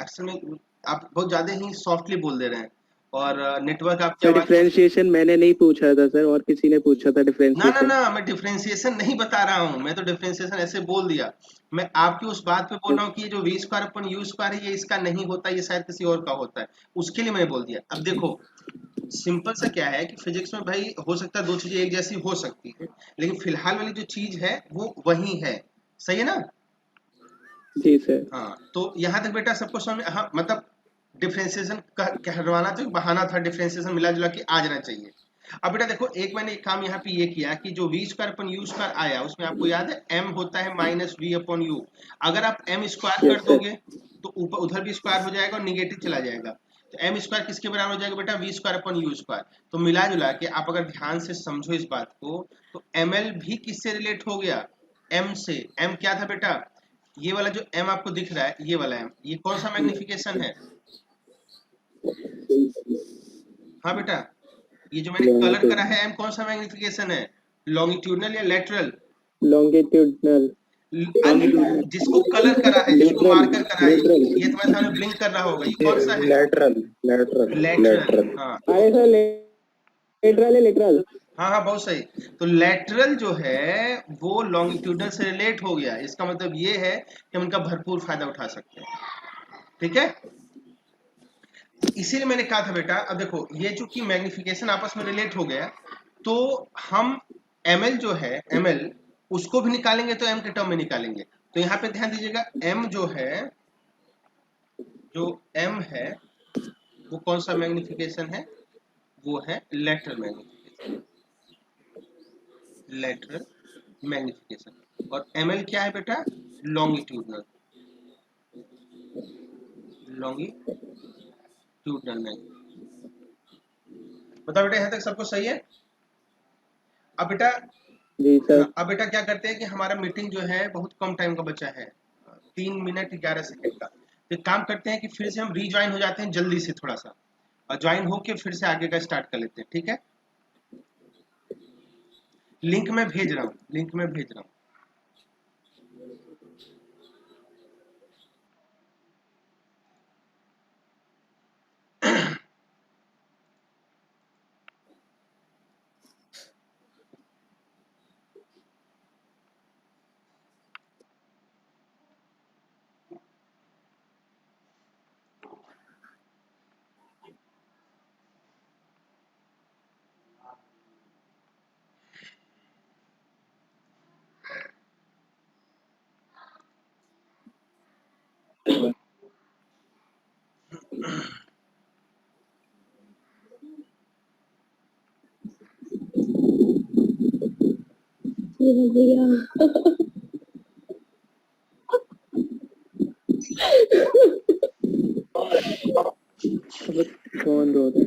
Speaker 1: एक्चुअल में आप बहुत ज्यादा ही सॉफ्टली बोल दे रहे हैं, और नेटवर्क आपकी
Speaker 2: सर
Speaker 1: आवाज
Speaker 2: डिफरेंशिएशन मैंने नहीं पूछा था सर, और किसी ने पूछा था
Speaker 1: ना
Speaker 2: डिफरेंशिएशन।
Speaker 1: मैं डिफरेंशिएशन नहीं बता रहा हूँ, मैं तो डिफरेंशिएशन ऐसे बोल दिया। मैं आपकी उस बात पे बोल रहा हूँ कि ये जो v square upon u square है, ये इसका नहीं होता, ये शायद किसी और का होता है, उसके लिए मैंने बोल दिया। अब देखो सिंपल सा क्या है कि फिजिक्स में भाई हो सकता है दो चीजें एक जैसी हो सकती है, लेकिन फिलहाल वाली जो चीज है वो वही है, सही है ना?
Speaker 2: जी सर।
Speaker 1: हाँ तो यहाँ तक बेटा सबको समझ में, हाँ मतलब डिफरेंशिएशन कहलवाना तो एक बहाना था, डिफरेंशिएशन मिला जुला के आ जाना चाहिए। अब बेटा देखो एक मैंने एक काम यहाँ पे ये किया कि जो v square upon u square आया, उसमें आपको याद है m होता है माइनस वी अपॉन यू। अगर आप m स्क्वायर
Speaker 2: यस
Speaker 1: कर
Speaker 2: सर।
Speaker 1: दोगे तो ऊपर उधर भी स्क्वायर हो जाएगा और निगेटिव चला जाएगा, तो m स्क्वायर किसके बराबर हो जाएगा बेटा? V square upon you square. तो मिला जुला के आप अगर ध्यान से समझो इस बात को, तो ml भी किससे रिलेट हो गया? m से। m क्या था बेटा? ये वाला जो m आपको दिख रहा है, ये वाला m, ये कौन सा मैग्निफिकेशन है? हाँ बेटा, ये जो मैंने कलर करा है m कौन सा मैग्निफिकेशन है? लॉन्गिट्यूडनल या लेटरल?
Speaker 2: लॉन्गिट्यूडनल।
Speaker 1: जिसको कलर करा है, जिसको
Speaker 2: लेटरल।
Speaker 1: मार्कर करा है,
Speaker 2: लेटरल।
Speaker 1: ये तुम्हारे सामने ब्लिंक कर रहा होगा, ये कौन सा है?
Speaker 2: लेटरल। लेटरल।
Speaker 1: लेटरल।
Speaker 2: लेटरल।
Speaker 1: हाँ
Speaker 2: अरे सर लेटरल है, लेटरल।
Speaker 1: हाँ हाँ बहुत सही। तो लेटरल जो है वो लॉन्गिट्यूडनल से रिलेट हो गया, इसका मतलब ये है कि हम इनका भरपूर फायदा उठा सकते हैं, ठीक है? इसीलिए मैंने कहा था बेटा, अब देखो ये चूंकि मैग्निफिकेशन आपस में रिलेट हो गया, तो हम ml जो है ml उसको भी निकालेंगे तो m के टर्म में निकालेंगे। तो यहाँ पे ध्यान दीजिएगा, m जो है, जो m है वो कौन सा मैग्निफिकेशन है? वो है लेटरल मैग्निफिकेशन, लेटरल मैग्निफिकेशन। और ml क्या है बेटा? Longitudinal, longitudinal magnification. बताओ बेटा यहाँ तक सबको सही है? अब बेटा
Speaker 2: जी सर।
Speaker 1: हाँ, अब बेटा क्या करते हैं कि हमारा मीटिंग जो है बहुत कम टाइम का बचा है, 3 मिनट 11 सेकेंड का। तो एक काम करते हैं कि फिर से हम रीज्वाइन हो जाते हैं जल्दी से थोड़ा सा, और ज्वाइन होके फिर से आगे का स्टार्ट कर लेते हैं, ठीक है? लिंक में भेज रहा हूँ, लिंक में भेज रहा हूँ।
Speaker 3: ये भैया
Speaker 2: कौन रो रहा है?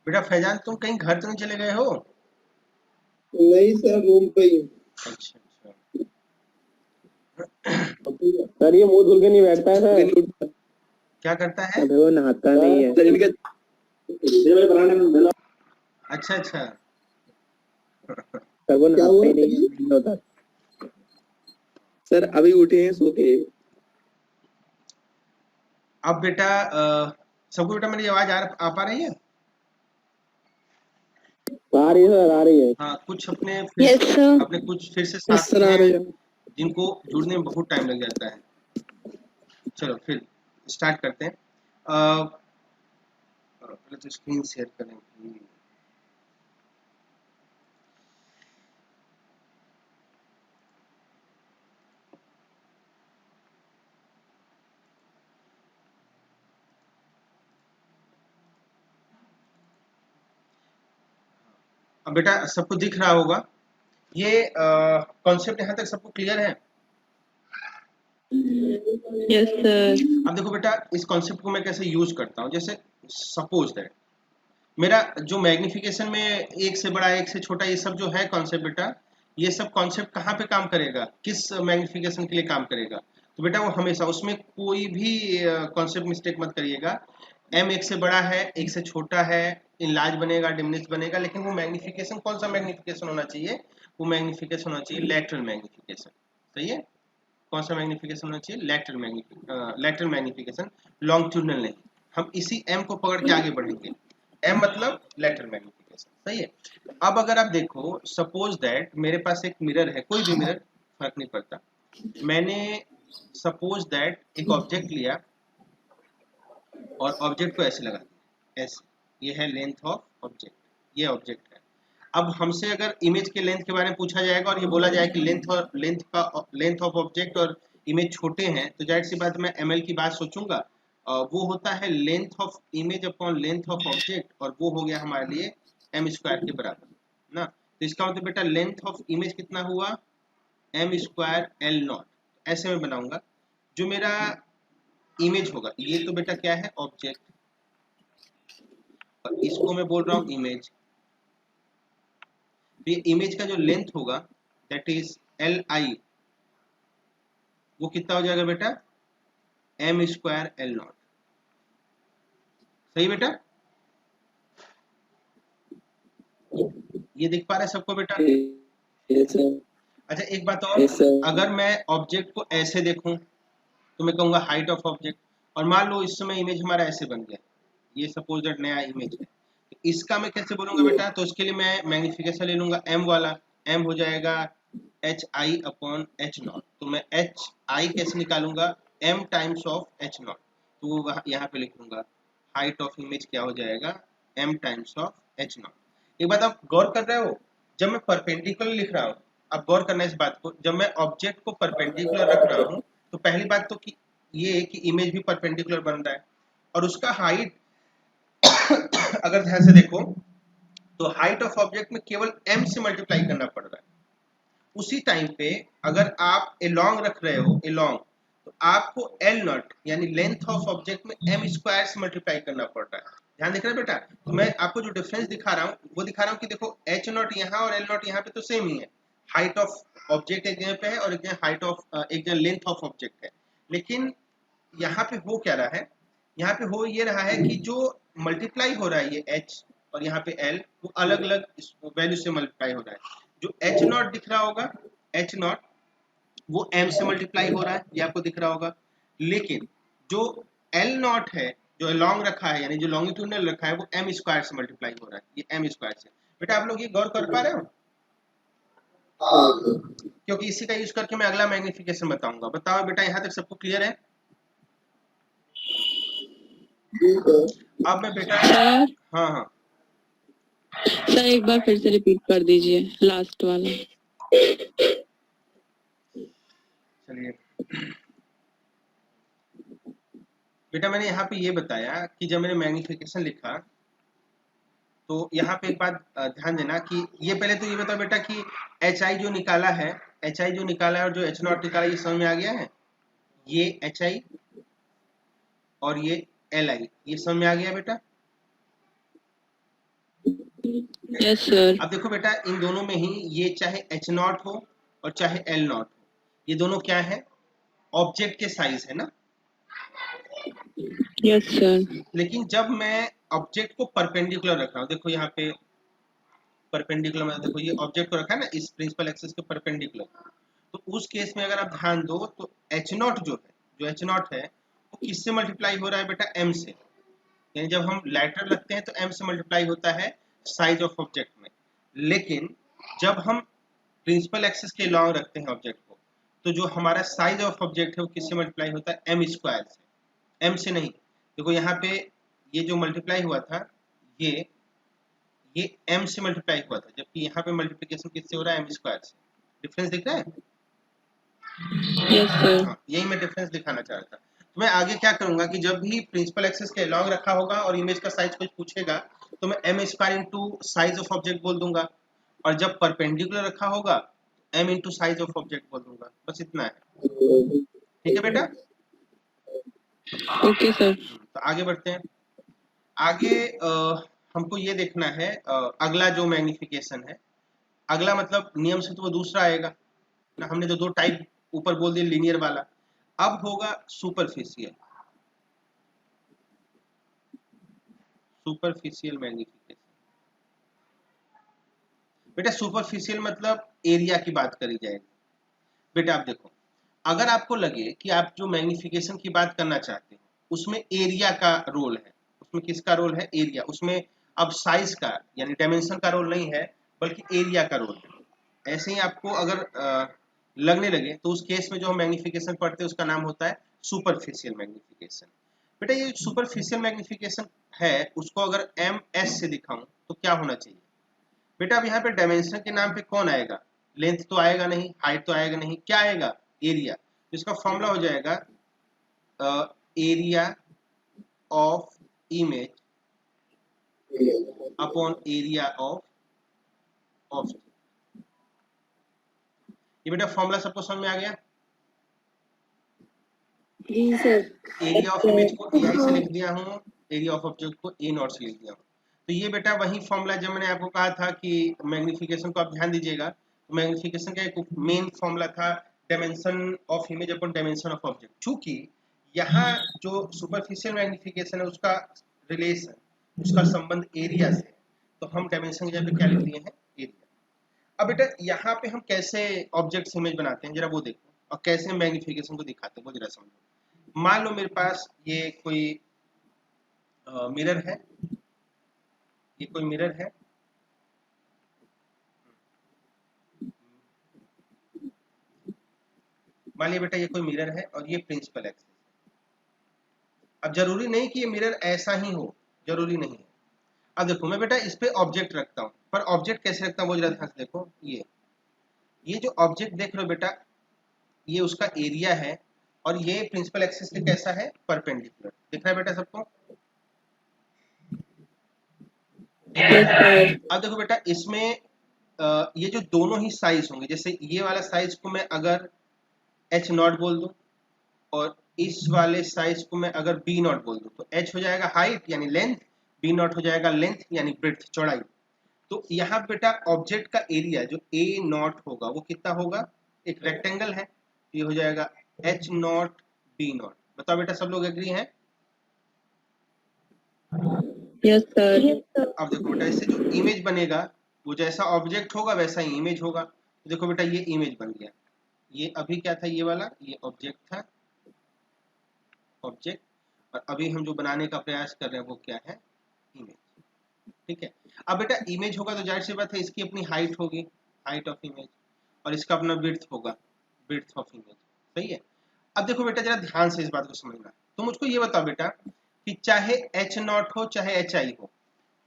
Speaker 1: बेटा फैजान तुम कहीं घर तो नहीं चले गए हो?
Speaker 2: नहीं सर, रूम पे ही।
Speaker 1: अच्छा अच्छा।
Speaker 2: सर ये मुंह धुल के नहीं बैठता है सर।
Speaker 1: क्या करता है?
Speaker 2: अबे वो नहाता नहीं है।
Speaker 1: अच्छा अच्छा।
Speaker 2: सर वो नहाता ही नहीं होता। सर अभी उठे हैं सो के।
Speaker 1: अब बेटा सबको बेटा मेरी आवाज आ पा रही है?
Speaker 2: आ रही है सर, आ रही है।
Speaker 1: हाँ कुछ अपने
Speaker 3: यस सर।
Speaker 1: अपने कुछ फिर से
Speaker 2: यस
Speaker 1: साथी
Speaker 2: सर, आ रही
Speaker 1: हैं
Speaker 2: है।
Speaker 1: जिनको जुड़ने में बहुत टाइम लग जाता है। चलो फिर स्टार्ट करते हैं। पहले तो स्क्रीन शेयर करें। अब बेटा सबको दिख रहा होगा, ये कॉन्सेप्ट यहाँ तक सबको क्लियर है?
Speaker 3: Yes, sir.
Speaker 1: अब देखो बेटा इस कॉन्सेप्ट को मैं कैसे यूज करता हूँ। जैसे सपोज दैट मेरा जो मैग्निफिकेशन में एक से बड़ा एक से छोटा ये सब जो है कॉन्सेप्ट बेटा, ये सब कॉन्सेप्ट कहाँ पे काम करेगा, किस मैग्निफिकेशन के लिए काम करेगा? तो बेटा वो हमेशा उसमें कोई भी कॉन्सेप्ट मिस्टेक मत करिएगा। एम एक से बड़ा है एक से छोटा है, इनलार्ज बनेगा डिमिनिश बनेगा, लेकिन वो मैग्निफिकेशन कौन सा मैग्निफिकेशन होना चाहिए? वो मैग्निफिकेशन होना चाहिए लैटरल मैग्निफिकेशन। सही है? कौन सा मैग्निफिकेशन होना चाहिए? लैटरल मैग्निफिकेशन, लॉन्गिट्यूडनल नहीं। हम इसी एम को पकड़ के आगे बढ़ेंगे। एम मतलब लैटरल मैग्निफिकेशन। सही है? अब अगर आप देखो सपोज दैट मेरे पास एक मिरर है, कोई भी मिरर फर्क नहीं पड़ता। मैंने सपोज दैट एक ऑब्जेक्ट लिया और ऑब्जेक्ट को ऐसे लगा दिया, ऐसे। ये है लेंथ ऑफ ऑब्जेक्ट, ये ऑब्जेक्ट है। अब हमसे अगर इमेज के लेंथ के बारे में पूछा जाएगा और ये बोला जाए कि लेंथ ऑफ ऑब्जेक्ट और इमेज छोटे हैं, तो जाहिर सी बात मैं एमएल की बात सोचूंगा। वो होता है length of image upon length of object, और वो हो गया हमारे लिए एम स्क्वायर के बराबर ना। तो इसका मतलब बेटा लेंथ ऑफ इमेज कितना हुआ? M square l naught. ऐसे में बनाऊंगा जो मेरा इमेज होगा, ये तो बेटा क्या है? ऑब्जेक्ट, और इसको मैं बोल रहा हूँ इमेज। तो ये इमेज का जो लेंथ होगा दैट इज एल आई, वो कितना हो जाएगा बेटा? M square l naught. सही बेटा? ये दिख पा रहा है सबको बेटा?
Speaker 2: Yes, sir.
Speaker 1: अच्छा एक बात और,
Speaker 2: Yes, sir.
Speaker 1: अगर मैं ऑब्जेक्ट को ऐसे देखूं तो मैं कहूंगा हाइट ऑफ ऑब्जेक्ट, और मान लो इस समय इमेज हमारा ऐसे बन गया, ये सपोज दैट नया इमेज है, तो इसका मैं कैसे बोलूंगा बेटा? तो उसके लिए मैं मैग्निफिकेशन ले लूंगा एम वाला। एम हो जाएगा h i upon h naught. तो मैं एच आई कैसे निकालूंगा? M times of h naught. तो वो यहाँ पे लिख लूंगा हाइट ऑफ इमेज क्या हो जाएगा? M times of h naught. एक बात आप गौर कर रहे हो, जब मैं परपेंडिकुलर लिख रहा हूँ, अब गौर करना इस बात को, जब मैं ऑब्जेक्ट को परपेंडिकुलर रख रहा हूँ तो पहली बात तो कि ये कि इमेज भी परपेंडिकुलर बन रहा है, और उसका हाइट अगर ध्यान से देखो तो हाइट ऑफ ऑब्जेक्ट में केवल m से मल्टीप्लाई करना पड़ रहा है। उसी टाइम पे अगर आप एलोंग रख रहे हो, एलोंग, तो आपको एल नॉट यानी लेंथ ऑफ ऑब्जेक्ट में एम स्क्वायर से मल्टीप्लाई करना पड़ रहा है। ध्यान देख रहे हैं बेटा? तो मैं आपको जो डिफरेंस दिखा रहा हूँ वो दिखा रहा हूँ कि देखो एच नॉट यहाँ और एल नॉट यहाँ पे तो सेम ही है। हाइट ऑफ ऑब्जेक्ट एक जगह पे है और एक जगह हाइट ऑफ एक जगह लेंथ ऑफ ऑब्जेक्ट है। लेकिन यहाँ पे हो क्या रहा है? यहाँ पे हो ये रहा है कि जो मल्टीप्लाई हो रहा है ये h और यहाँ पे l, वो अलग अलग वैल्यू से मल्टीप्लाई हो रहा है। जो h नॉट दिख रहा होगा, h नॉट, वो m से मल्टीप्लाई हो रहा है, ये आपको दिख रहा होगा। लेकिन जो l नॉट है, जो लॉन्ग रखा है यानी जो लॉन्गिट्यूडनल रखा है, वो m स्क्वायर से मल्टीप्लाई हो रहा है, ये m स्क्वायर से। बेटा आप लोग ये गौर कर पा रहे हो? क्योंकि इसी का यूज करके मैं अगला मैग्निफिकेशन बताऊंगा। बताओ बेटा यहाँ तक सबको क्लियर है? अब मैं बेटा,
Speaker 3: सर
Speaker 1: हाँ हाँ
Speaker 3: सर एक बार फिर से रिपीट कर दीजिए लास्ट वाला।
Speaker 1: चलिए बेटा, मैंने यहाँ पे ये बताया कि जब मैंने मैग्निफिकेशन लिखा तो यहाँ पे एक बात ध्यान देना कि ये पहले तो ये बताओ बेटा कि एच आई जो निकाला है, एच आई जो निकाला है और जो एच नॉट निकाला है, ये समझ में आ गया है? ये एच आई और ये एल आई, ये समझ में आ गया बेटा?
Speaker 3: Yes sir.
Speaker 1: अब देखो बेटा इन दोनों में ही ये चाहे एच नॉट हो और चाहे एल नॉट हो, ये दोनों क्या है? ऑब्जेक्ट के साइज है ना।
Speaker 3: Yes sir.
Speaker 1: लेकिन जब मैं ऑब्जेक्ट को परपेंडिकुलर रख रहा हूँ, देखो यहाँ पे परपेंडिकुलर मतलब देखो ये ऑब्जेक्ट को रखा है ना इस प्रिंसिपल एक्सिस के परपेंडिकुलर, तो उस केस में अगर आप ध्यान दो तो एच नॉट जो है, जो एच नॉट है, वो किससे मल्टीप्लाई हो रहा है बेटा? एम से। यानी जब हम लैटरल रखते हैं तो एम से मल्टीप्लाई होता है साइज ऑफ ऑब्जेक्ट में। लेकिन जब हम प्रिंसिपल एक्सिस के लॉन्ग रखते हैं ऑब्जेक्ट को, तो जो हमारा साइज ऑफ ऑब्जेक्ट है वो किससे मल्टीप्लाई होता है? एम स्क्वायर से, एम से नहीं। देखो यहाँ पे ये जो मल्टीप्लाई हुआ था ये m से मल्टीप्लाई हुआ था, जबकि यहाँ पे मल्टीप्लिकेशन किससे हो रहा है, m स्क्वायर से। डिफरेंस दिख रहा है?
Speaker 3: Yes sir.
Speaker 1: हाँ, यही मैं डिफरेंस दिखाना चाह रहा था। तो मैं आगे क्या करूंगा कि जब भी प्रिंसिपल एक्सेस के अलॉन्ग रखा होगा और इमेज का साइज कुछ पूछेगा तो मैं m square into size of object बोल दूंगा, और जब परपेंडिकुलर रखा होगा m into size of object बोल दूंगा। बस इतना है, ठीक है बेटा?
Speaker 3: Okay sir.
Speaker 1: तो आगे बढ़ते हैं। आगे हमको ये देखना है अगला जो मैग्निफिकेशन है, अगला मतलब नियम से तो वो दूसरा आएगा ना। हमने तो दो टाइप ऊपर बोल दिया लीनियर वाला, अब होगा सुपरफिशियल। सुपरफिशियल मैग्निफिकेशन बेटा, सुपरफिशियल मतलब एरिया की बात करी जाएगी। बेटा आप देखो, अगर आपको लगे कि आप जो मैग्निफिकेशन की बात करना चाहते हैं उसमें एरिया का रोल है, उसमें किसका रोल है, एरिया, उसमें अब साइज का यानी डायमेंशन का रोल नहीं है बल्कि एरिया का रोल है। ऐसे ही आपको अगर लगने लगे तो उस केस में जो हम मैग्निफिकेशन पढ़ते हैं उसका नाम होता है सुपरफिशियल मैग्निफिकेशन। बेटा ये सुपरफिशियल मैग्निफिकेशन है, उसको अगर MS से दिखाऊं तो क्या होना चाहिए? बेटा अब यहाँ पे डायमेंशन के नाम पे कौन आएगा? लेंथ तो आएगा नहीं, हाइट तो आएगा नहीं, क्या आएगा? एरिया। तो इसका फॉर्मूला हो जाएगा area of image upon area of object. ये बेटा फॉर्मूला सबको समझ में आ गया?
Speaker 3: जी सर।
Speaker 1: एरिया ऑफ इमेज को AI से लिख दिया हूँ, एरिया ऑफ ऑब्जेक्ट को A0 से लिख दिया हूँ। तो ये बेटा वही फॉर्मूला जब मैंने आपको कहा था कि मैग्निफिकेशन को आप ध्यान दीजिएगा, तो मैग्निफिकेशन का एक मेन फॉर्मूला था dimension of image upon dimension of object. चूंकि यहाँ जो सुपरफिशियल मैग्निफिकेशन है उसका रिलेशन, उसका संबंध एरिया से, तो हम डायमेंशन की जगह पे क्या लिख दिए हैं, एरिया। अब बेटा यहाँ पे हम कैसे ऑब्जेक्ट से इमेज बनाते हैं जरा वो देखो, और कैसे मैग्निफिकेशन को दिखाते हैं वो जरा समझो। मान लो मेरे पास ये कोई मिरर है, ये कोई मिरर है, मान लिया बेटा ये कोई मिरर है और ये प्रिंसिपल एक्सिस। अब जरूरी नहीं कि ये मिरर ऐसा ही हो, जरूरी नहीं है। अब देखो मैं बेटा इस पे ऑब्जेक्ट रखता हूँ, पर ऑब्जेक्ट कैसे रखता हूँ वो जरा ध्यान से देखो। ये जो ऑब्जेक्ट देख रहे हो बेटा, ये उसका एरिया है और ये प्रिंसिपल एक्सिस के कैसा है, परपेंडिकुलर। दिख रहा है बेटा सबको? अब देखो बेटा इसमें ये जो दोनों ही साइज होंगे, जैसे ये वाला साइज को मैं अगर H0 बोल दूं और इस वाले साइज को मैं अगर B0 बोल दूं, तो H हो जाएगा हाइट यानी लेंथ, B0 हो जाएगा लेंथ यानी ब्रेड्थ, चौड़ाई। तो यहाँ बेटा ऑब्जेक्ट का एरिया जो A0 होगा वो कितना होगा, एक रेक्टेंगल है, ये हो जाएगा H0 B0। बताओ बेटा सब लोग एग्री हैं?
Speaker 3: Yes sir.
Speaker 1: अब देखो बेटा इससे जो इमेज बनेगा वो जैसा ऑब्जेक्ट होगा वैसा ही इमेज होगा। तो देखो बेटा ये इमेज बन गया, ये अभी क्या था, ये वाला ये ऑब्जेक्ट था, ऑब्जेक्ट, और अभी हम जो बनाने का प्रयास कर रहे हैं वो क्या है, इमेज। ठीक है, अब बेटा इमेज होगा तो जाहिर सी बात है इसकी अपनी हाइट होगी, हाइट ऑफ इमेज, और इसका अपना विड्थ होगा, विड्थ ऑफ इमेज। सही है। अब देखो बेटा जरा ध्यान से इस बात को समझना। तो मुझको ये बताओ बेटा कि चाहे H0 हो चाहे HI हो,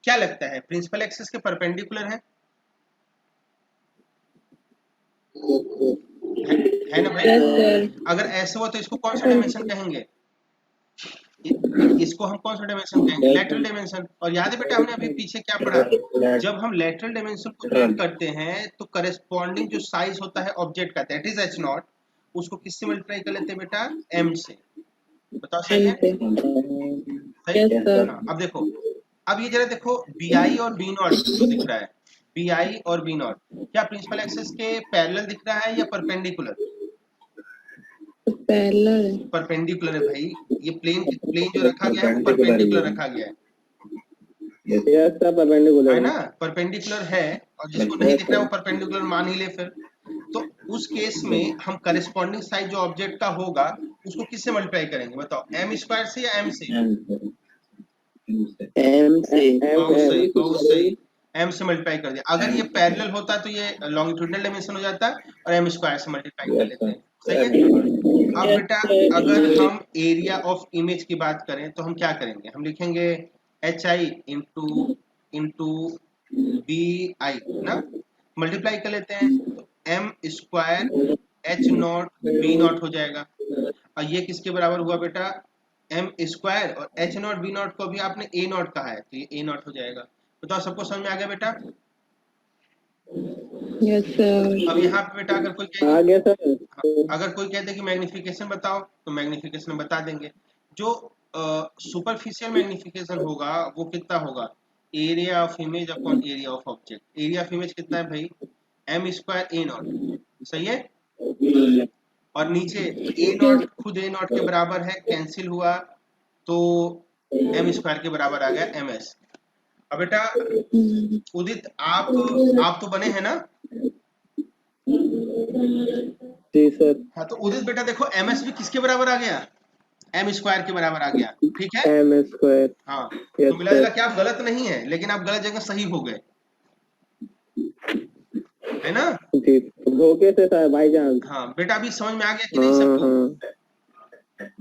Speaker 1: क्या लगता है प्रिंसिपल एक्सिस के परपेंडिकुलर है ना भाई? अगर ऐसे हुआ तो इसको कौन सा डायमेंशन कहेंगे, इसको हम कौन सा डायमेंशन कहेंगे, लेटरल डायमेंशन। और याद है बेटा हमने अभी पीछे क्या पढ़ा, जब हम लेटरल डायमेंशन को ऐड करते हैं तो करेस्पॉन्डिंग जो साइज होता है ऑब्जेक्ट का, दैट इज H0, उसको किससे मल्टीप्लाई कर लेते हैं बेटा, M से। बताओ सही है? सही है? हाँ, अब देखो, अब ये जरा देखो BI और B0 जो दिख रहा है, BI और B0 क्या प्रिंसिपल एक्सिस के पैरेलल दिख रहा है या परपेंडिकुलर? परपेंडिकुलर है भाई, ये प्लेन जो रखा गया है वो परपेंडिकुलर रखा गया है, है ना, परपेंडिकुलर है। और जिसको नहीं दिख रहा है वो परपेंडिकुलर मान ही ले फिर। तो उस केस में हम करेस्पॉन्डिंग साइज जो ऑब्जेक्ट का होगा उसको किससे मल्टीप्लाई करेंगे बताओ, M स्क्वायर से या M से? बहुत सही, M से मल्टीप्लाई कर दिया। अगर ये पैरेलल होता तो ये लॉन्गिट्यूडिनल डायमेंशन हो जाता और M स्क्वायर से मल्टीप्लाई कर लेते हैं। सही है। अब बेटा अगर हम एरिया ऑफ इमेज की बात करें तो हम क्या करेंगे, हम लिखेंगे h i into b i ना, मल्टीप्लाई कर लेते हैं तो m square h naught b naught हो जाएगा। और ये किसके बराबर हुआ बेटा, एम स्क्वायर, और एच नॉट बी नॉट को भी आपने ए नॉट कहा है तो ये ए नॉट हो जाएगा। बताओ सबको समझ में आ गया बेटा?
Speaker 3: Yes sir.
Speaker 1: अब यहाँ पे बेटा अगर कोई
Speaker 2: आ गया सर।
Speaker 1: कहे, अगर कोई कहते कि मैग्निफिकेशन बताओ तो मैग्निफिकेशन बता देंगे। जो सुपरफिशियल मैग्निफिकेशन होगा वो कितना होगा, area of image upon area of object. Area of image कितना है भाई, एम स्क्वायर ए नॉट, सही है। और नीचे ए नॉट खुद ए नॉट के बराबर है, कैंसिल हुआ तो एम स्क्वायर के बराबर आ गया एम एस। अब बेटा उदित आप तो बने हैं ना?
Speaker 2: जी सर।
Speaker 1: हाँ तो उदित बेटा देखो एम एस भी किसके बराबर आ गया, एम स्क्वायर के बराबर आ गया, ठीक है।
Speaker 2: M square.
Speaker 1: हाँ
Speaker 2: यस
Speaker 1: तो मिला जुला
Speaker 2: सर।
Speaker 1: क्या आप गलत नहीं है, लेकिन आप गलत जगह सही हो गए, है ना।
Speaker 2: जी धोखे से था भाईजान।
Speaker 1: हाँ बेटा अभी समझ में आ गया कि नहीं सबको?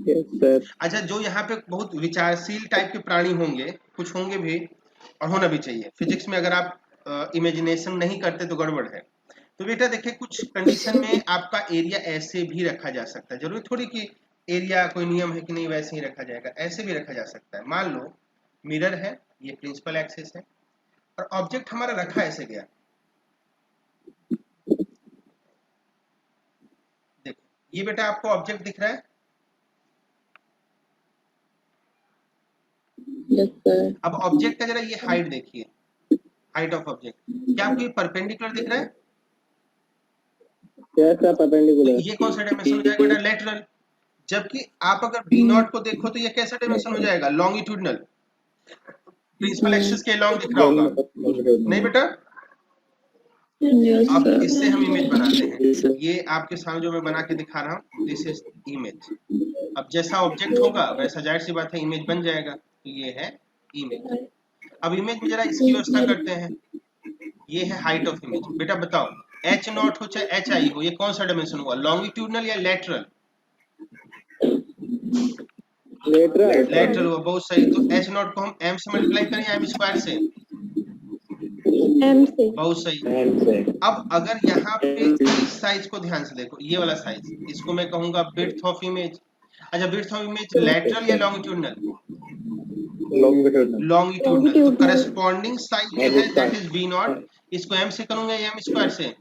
Speaker 2: Yes sir.
Speaker 1: अच्छा, जो यहाँ पे बहुत विचारशील टाइप के प्राणी होंगे, कुछ होंगे भी और होना भी चाहिए, फिजिक्स में अगर आप इमेजिनेशन नहीं करते तो गड़बड़ है। तो बेटा देखिए कुछ कंडीशन में आपका एरिया ऐसे भी रखा जा सकता है, जरूरी थोड़ी कि एरिया कोई नियम है कि नहीं वैसे ही रखा जाएगा, ऐसे भी रखा जा सकता है। मान लो मिरर है, ये प्रिंसिपल एक्सिस है और ऑब्जेक्ट हमारा रखा ऐसे गया, देखो ये बेटा आपको ऑब्जेक्ट दिख रहा है,
Speaker 3: यस सर।
Speaker 1: अब ऑब्जेक्ट का जरा ये हाइट देखिए, हाइट ऑफ ऑब्जेक्ट, क्या आपको ये परपेंडिकुलर दिख रहा है?
Speaker 2: यस सर
Speaker 1: तो
Speaker 2: परपेंडिकुलर।
Speaker 1: ये कौन सा डायमेंशन हो जाएगा बेटा, लेटरल। जबकि आप अगर बी नॉट को देखो तो ये कैसा डायमेंशन हो जाएगा, लॉन्गिट्यूडनल, प्रिंसिपल एक्सिस के लॉन्ग दिख रहा होगा, नहीं बेटा।
Speaker 3: यस
Speaker 1: अब
Speaker 3: सर।
Speaker 1: इससे हम इमेज बनाते हैं, ये आपके सामने जो मैं बना के दिखा रहा हूँ दिस इज इमेज। अब जैसा ऑब्जेक्ट होगा वैसा जाहिर सी बात है इमेज बन जाएगा, तो ये है इमेज। अब इमेज में जरा इसकी व्यवस्था करते हैं, ये है हाइट ऑफ इमेज। बेटा बताओ एच नॉट हो चाहे एच आई हो, ये कौन सा डायमेंशन हुआ, लॉन्गिट्यूडनल या लेटरल?
Speaker 2: लेटरल।
Speaker 1: लेटरल हुआ, बहुत सही। तो एच नॉट को हम एम से मल्टीप्लाई करें या एम स्क्वायर से?
Speaker 3: एम से।
Speaker 1: बहुत सही। अब अगर यहाँ पे इस साइज को ध्यान से देखो, ये वाला साइज, इसको मैं कहूंगा विड्थ ऑफ इमेज। अच्छा विड्थ ऑफ इमेज लेटरल या लॉन्गिट्यूडनल? लॉन्गिट्यूडनल। तो करस्पॉन्डिंग साइज जो है दैट इज बी नॉट, इसको एम से करूंगा या एम स्क्वायर से?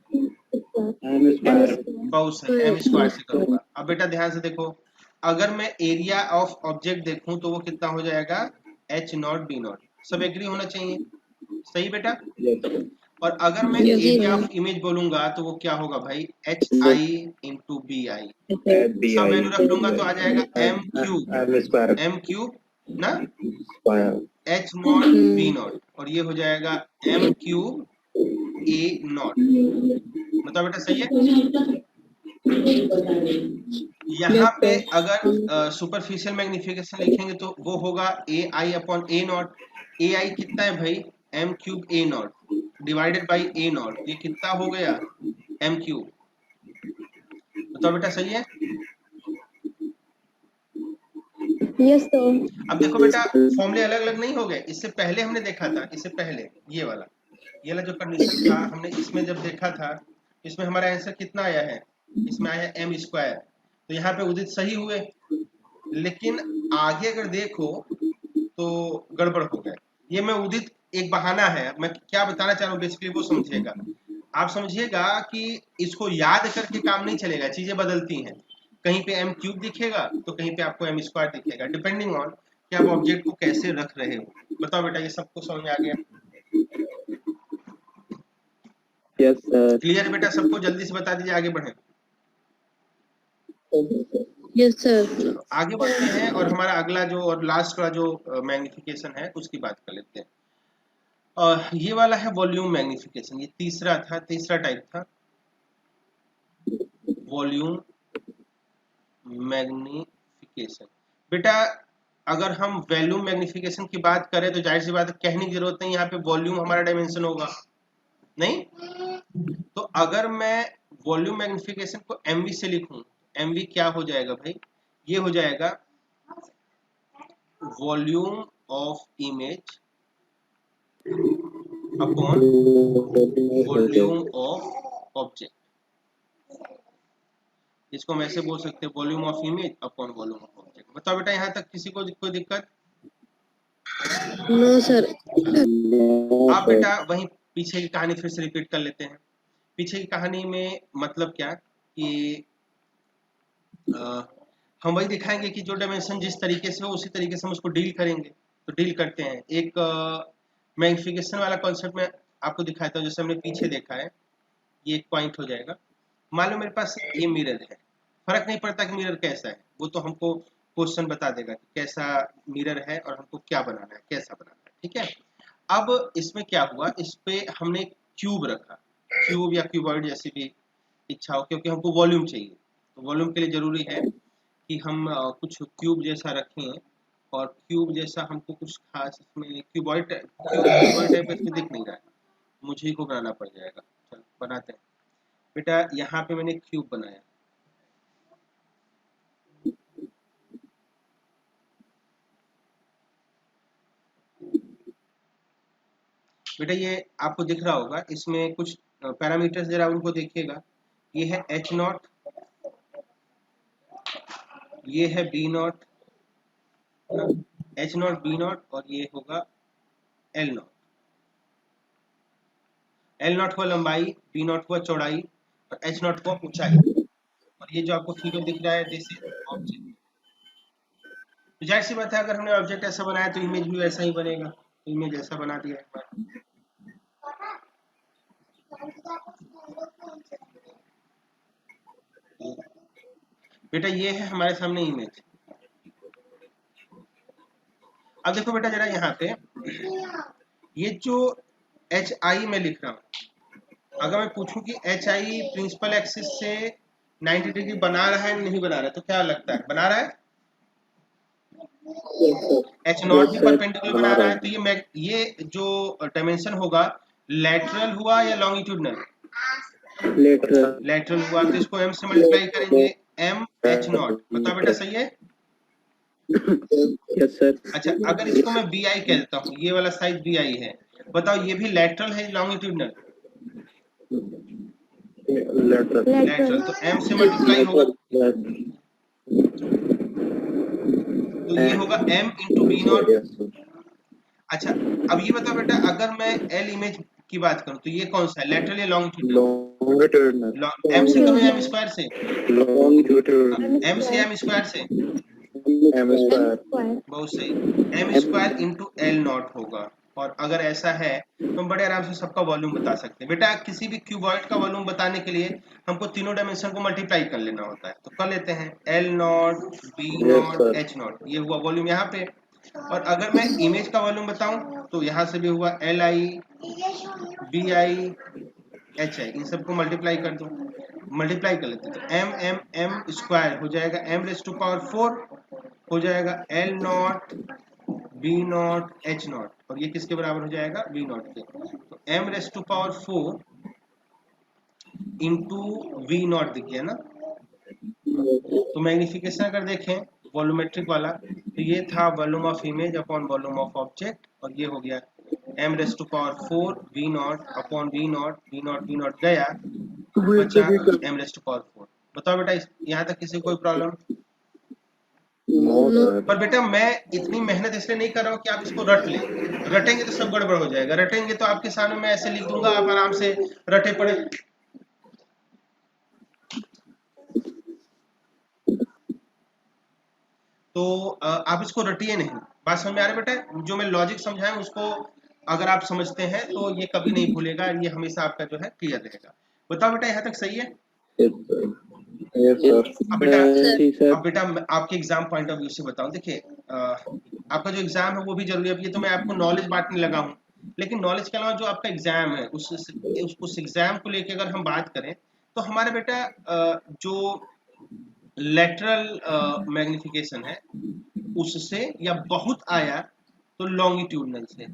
Speaker 1: बहुत सही, एम स्क्वायर से करूंगा। अब बेटा ध्यान से देखो, अगर मैं एरिया ऑफ ऑब्जेक्ट देखूं तो वो कितना हो जाएगा, एच नॉट बी नॉट। सब एग्री होना चाहिए, सही बेटा। और अगर मैं
Speaker 3: Yes,
Speaker 1: area
Speaker 3: sir.
Speaker 1: Of image बोलूंगा तो वो क्या होगा भाई, h i into b i. सब वैल्यू रख लूंगा तो आ जाएगा एम क्यूब ना, एच नॉट बी नॉट, और ये हो जाएगा एम क्यूब ए नॉट। मतलब बेटा सही है। यहाँ पे अगर सुपरफिशियल मैग्निफिकेशन लिखेंगे तो वो होगा ए आई अपॉन ए नॉट। ए आई कितना है भाई, m cube a naught divided by a naught, ये कितना हो गया, एम क्यूब। तो बेटा सही है।
Speaker 3: Yes sir.
Speaker 1: अब देखो बेटा फॉर्मूले अलग अलग नहीं हो गए, इससे पहले हमने देखा था, इससे पहले ये वाला जो कंडीशन था हमने इसमें जब देखा था, इसमें हमारा आंसर कितना आया है, इसमें आया एम स्क्वायर। तो यहाँ पे उदित सही हुए, लेकिन आगे अगर देखो तो गड़बड़ हो गए। ये मैं उदित एक बहाना है, मैं क्या बताना चाह रहा हूँ बेसिकली वो समझिएगा। आप समझिएगा कि इसको याद करके काम नहीं चलेगा, चीजें बदलती हैं। कहीं पे एम क्यूब दिखेगा तो कहीं पे आपको एम स्क्वायर दिखेगा, डिपेंडिंग ऑन कि आप ऑब्जेक्ट को कैसे रख रहे हो। बताओ बेटा ये सबको समझ में आ गया?
Speaker 2: Yes sir.
Speaker 1: क्लियर बेटा सबको? जल्दी से बता दीजिए, आगे बढ़े।
Speaker 3: Yes sir.
Speaker 1: आगे बढ़ते हैं और हमारा अगला जो और लास्ट वाला जो मैग्निफिकेशन है उसकी बात कर लेते हैं। ये वाला है वॉल्यूम मैग्निफिकेशन, ये तीसरा टाइप था वॉल्यूम मैग्निफिकेशन। बेटा अगर हम वॉल्यूम मैग्निफिकेशन की बात करें तो जाहिर सी बात है, कहने की जरूरत नहीं, यहाँ पे वॉल्यूम हमारा डायमेंशन होगा नहीं। तो अगर मैं वॉल्यूम मैग्निफिकेशन को एमवी से लिखूं, एमवी क्या हो जाएगा भाई, ये हो जाएगा volume of image upon volume of object. इसको हम ऐसे बोल सकते हैं, volume of image upon volume of object. बताओ बेटा यहाँ तक किसी को कोई दिक्कत?
Speaker 3: No sir.
Speaker 1: आप बेटा वहीं पीछे की कहानी फिर से रिपीट कर लेते हैं। पीछे की कहानी में मतलब क्या कि हम वही दिखाएंगे कि जो डायमेंशन जिस तरीके से हो उसी तरीके से हम उसको डील करेंगे। तो डील करते हैं। एक मैग्निफिकेशन वाला कॉन्सेप्ट में आपको दिखाता हूँ। जैसे हमने पीछे देखा है, ये एक पॉइंट हो जाएगा। मान लो मेरे पास ये मिरर है, फर्क नहीं पड़ता कि मिरर कैसा है, वो तो हमको क्वेश्चन बता देगा कि कैसा मिरर है और हमको क्या बनाना है, कैसा बनाना है। ठीक है। अब इसमें क्या हुआ, इस पे हमने क्यूब रखा, क्यूब या क्यूबॉइड जैसी भी इच्छा हो, क्योंकि हमको वॉल्यूम चाहिए। तो वॉल्यूम के लिए जरूरी है कि हम कुछ क्यूब जैसा रखें, और क्यूब जैसा हमको कुछ खास इसमें क्यूबॉइड टाइप इसमें दिख नहीं रहा है, मुझे ही को बनाना पड़ जाएगा। चलो बनाते हैं बेटा। यहाँ पे मैंने क्यूब बनाया, बेटा ये आपको दिख रहा होगा। इसमें कुछ पैरामीटर्स जरा उनको देखिएगा। ये है एच नॉट, ये है b naught, h naught b naught, और ये होगा एल नॉट। एल नॉट हुआ लंबाई, बी नॉट हुआ चौड़ाई, और एच नॉट हुआ ऊंचाई। और ये जो आपको फिगर दिख रहा है दिस इज ऑब्जेक्ट। तो जाहिर सी बात है, अगर हमने ऑब्जेक्ट ऐसा बनाया तो इमेज भी वैसा ही बनेगा। तो इमेज ऐसा बना दिया एक बार। बेटा ये है हमारे सामने इमेज। अब देखो बेटा जरा यहाँ पे, ये जो एच आई में लिख रहा हूँ, अगर मैं पूछूं कि एच आई प्रिंसिपल एक्सिस से 90 डिग्री बना रहा है नहीं बना रहा है, तो क्या लगता है बना रहा है? एच नॉट भी परपेंडिकुलर बना रहा है। तो ये जो डायमेंशन होगा लेटरल हुआ या लॉन्गिट्यूडनल? लेटरल हुआ। तो इसको m से मल्टीप्लाई करेंगे, m h नॉट। बताओ बेटा सही है?
Speaker 2: Yes sir.
Speaker 1: अच्छा, अगर इसको मैं bi कहता हूँ, ये वाला साइज bi है, बताओ ये भी लेटरल है लॉन्गिट्यूडनल? लेटरल। तो m से मल्टीप्लाई होगा, तो ये होगा m इंटू बी नॉट। अच्छा, अब ये बताओ बेटा, अगर मैं L इमेज की बात करूं तो ये कौन सा है, लेटरल या लॉन्गिट्यूडनल? m से करो या m स्क्वायर से? m से m स्क्वायर से? बहुत सही, m square into L not होगा। और अगर ऐसा है तो हम बड़े आराम से सबका वॉल्यूम बता सकते हैं। बेटा किसी भी क्यूबॉइड का वॉल्यूम बताने के लिए हमको तीनों डायमेंशन को मल्टीप्लाई कर लेना होता है। तो कर लेते हैं, l naught, b naught, h naught, ये हुआ वॉल्यूम यहाँ पे। और अगर मैं इमेज का वॉल्यूम बताऊं तो यहाँ से भी हुआ L I, B I, H I, इन सबको मल्टीप्लाई कर दो, मल्टीप्लाई कर लेते हैं। तो एम एम एम स्क्वायर हो जाएगा m रेज टू पावर 4, हो जाएगा l naught, b naught, h naught, और ये किसके बराबर हो जाएगा, बी नॉट के। तो m raise to power 4 into v naught दिख गया ना। तो मैग्निफिकेशन अगर देखें वॉल्यूमेट्रिक वाला, तो ये था volume of image upon volume of object, और ये हो गया m raise to power 4 v naught upon v naught, v naught गया, बचा m रेज टू पावर 4। बताओ बेटा यहाँ तक किसी को कोई प्रॉब्लम? पर बेटा मैं इतनी मेहनत इसलिए नहीं कर रहा हूँ कि आप इसको रट लें। रटेंगे तो सब गड़बड़ हो जाएगा। रटेंगे तो आपके सामने मैं ऐसे लिख दूंगा, आप आराम से रटे पड़े। तो आप इसको रटिए नहीं। बात समझ में आ रही है बेटा? जो मैं लॉजिक समझाया उसको अगर आप समझते हैं तो ये कभी नहीं भूलेगा, ये हमेशा आपका जो है क्लियर रहेगा। बताओ बेटा यहाँ तक सही है? अब बेटा आपके एग्जाम पॉइंट ऑफ व्यू से बताऊं, देखिए आपका जो एग्जाम है वो भी जरूरी है। ये तो मैं आपको नॉलेज बांटने लगा हूँ, लेकिन नॉलेज के अलावा जो आपका एग्जाम है उस एग्जाम को लेके अगर हम बात करें तो हमारे बेटा जो लेटरल मैग्निफिकेशन है उससे या बहुत आया तो लॉन्गिट्यूडनल से,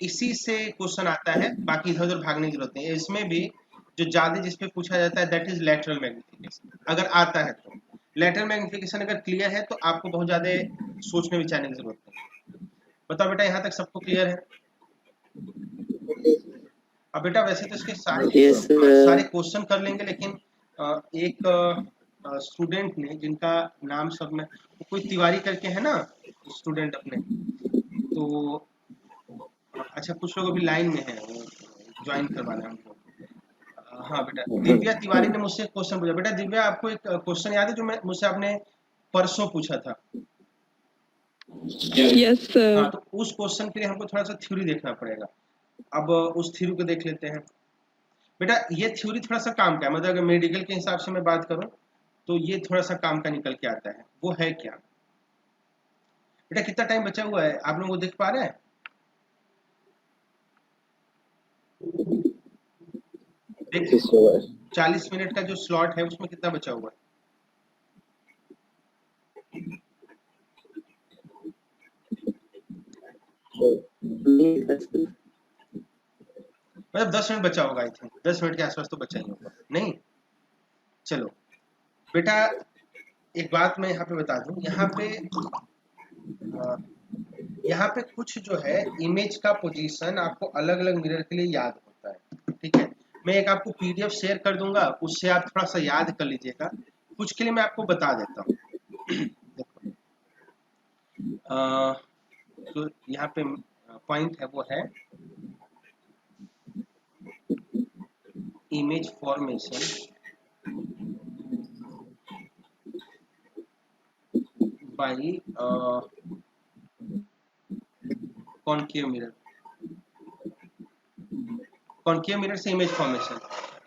Speaker 1: इसी से क्वेश्चन आता है। बाकी इधर उधर भागने की जरूरत नहीं है। इसमें भी जो ज्यादा जिस पे पूछा जाता है दैट इज लेटरल मैग्निफिकेशन, अगर आता है तो। लेटरल मैग्निफिकेशन अगर क्लियर है तो आपको बहुत ज्यादा सोचने विचारने की जरूरत नहीं। बताओ बेटा, यहाँ तक सबको क्लियर है? अब बेटा वैसे तो इसके
Speaker 2: Yes,
Speaker 1: सारे क्वेश्चन कर लेंगे, लेकिन एक स्टूडेंट ने जिनका नाम सब में कोई तिवारी करके है ना स्टूडेंट अपने, तो अच्छा कुछ लोग अभी लाइन में है, वो ज्वाइन करवाना है हमको। हाँ बेटा, दिव्या तिवारी ने मुझसे क्वेश्चन पूछा। बेटा दिव्या, आपको एक क्वेश्चन याद है जो मैं मुझसे आपने परसों पूछा था?
Speaker 3: Yes sir.
Speaker 1: हाँ, तो उस क्वेश्चन के लिए हमको थोड़ा सा थ्योरी देखना पड़ेगा। अब उस थ्योरी को देख लेते हैं। बेटा ये थ्योरी थोड़ा सा काम का है, मतलब अगर मेडिकल के हिसाब से मैं बात करूं तो ये थोड़ा सा काम का निकल के आता है। वो है क्या बेटा? कितना टाइम बचा हुआ है आप लोग वो देख पा रहे हैं? देखिए 40 मिनट का जो स्लॉट है उसमें कितना बचा हुआ है? मतलब 10 मिनट बचा होगा, आई थिंक 10 मिनट के आसपास तो बचा ही होगा, नहीं? चलो बेटा, एक बात मैं यहाँ पे बता दूं, यहाँ पे कुछ जो है इमेज का पोजीशन आपको अलग अलग मिरर के लिए याद होता है, ठीक है? मैं एक आपको पीडीएफ शेयर कर दूंगा, उससे आप थोड़ा सा याद कर लीजिएगा। कुछ के लिए मैं आपको बता देता हूँ। देखो, तो यहाँ पे पॉइंट है, वो है image formation by concave mirror. Concave mirror से इमेज फॉर्मेशन।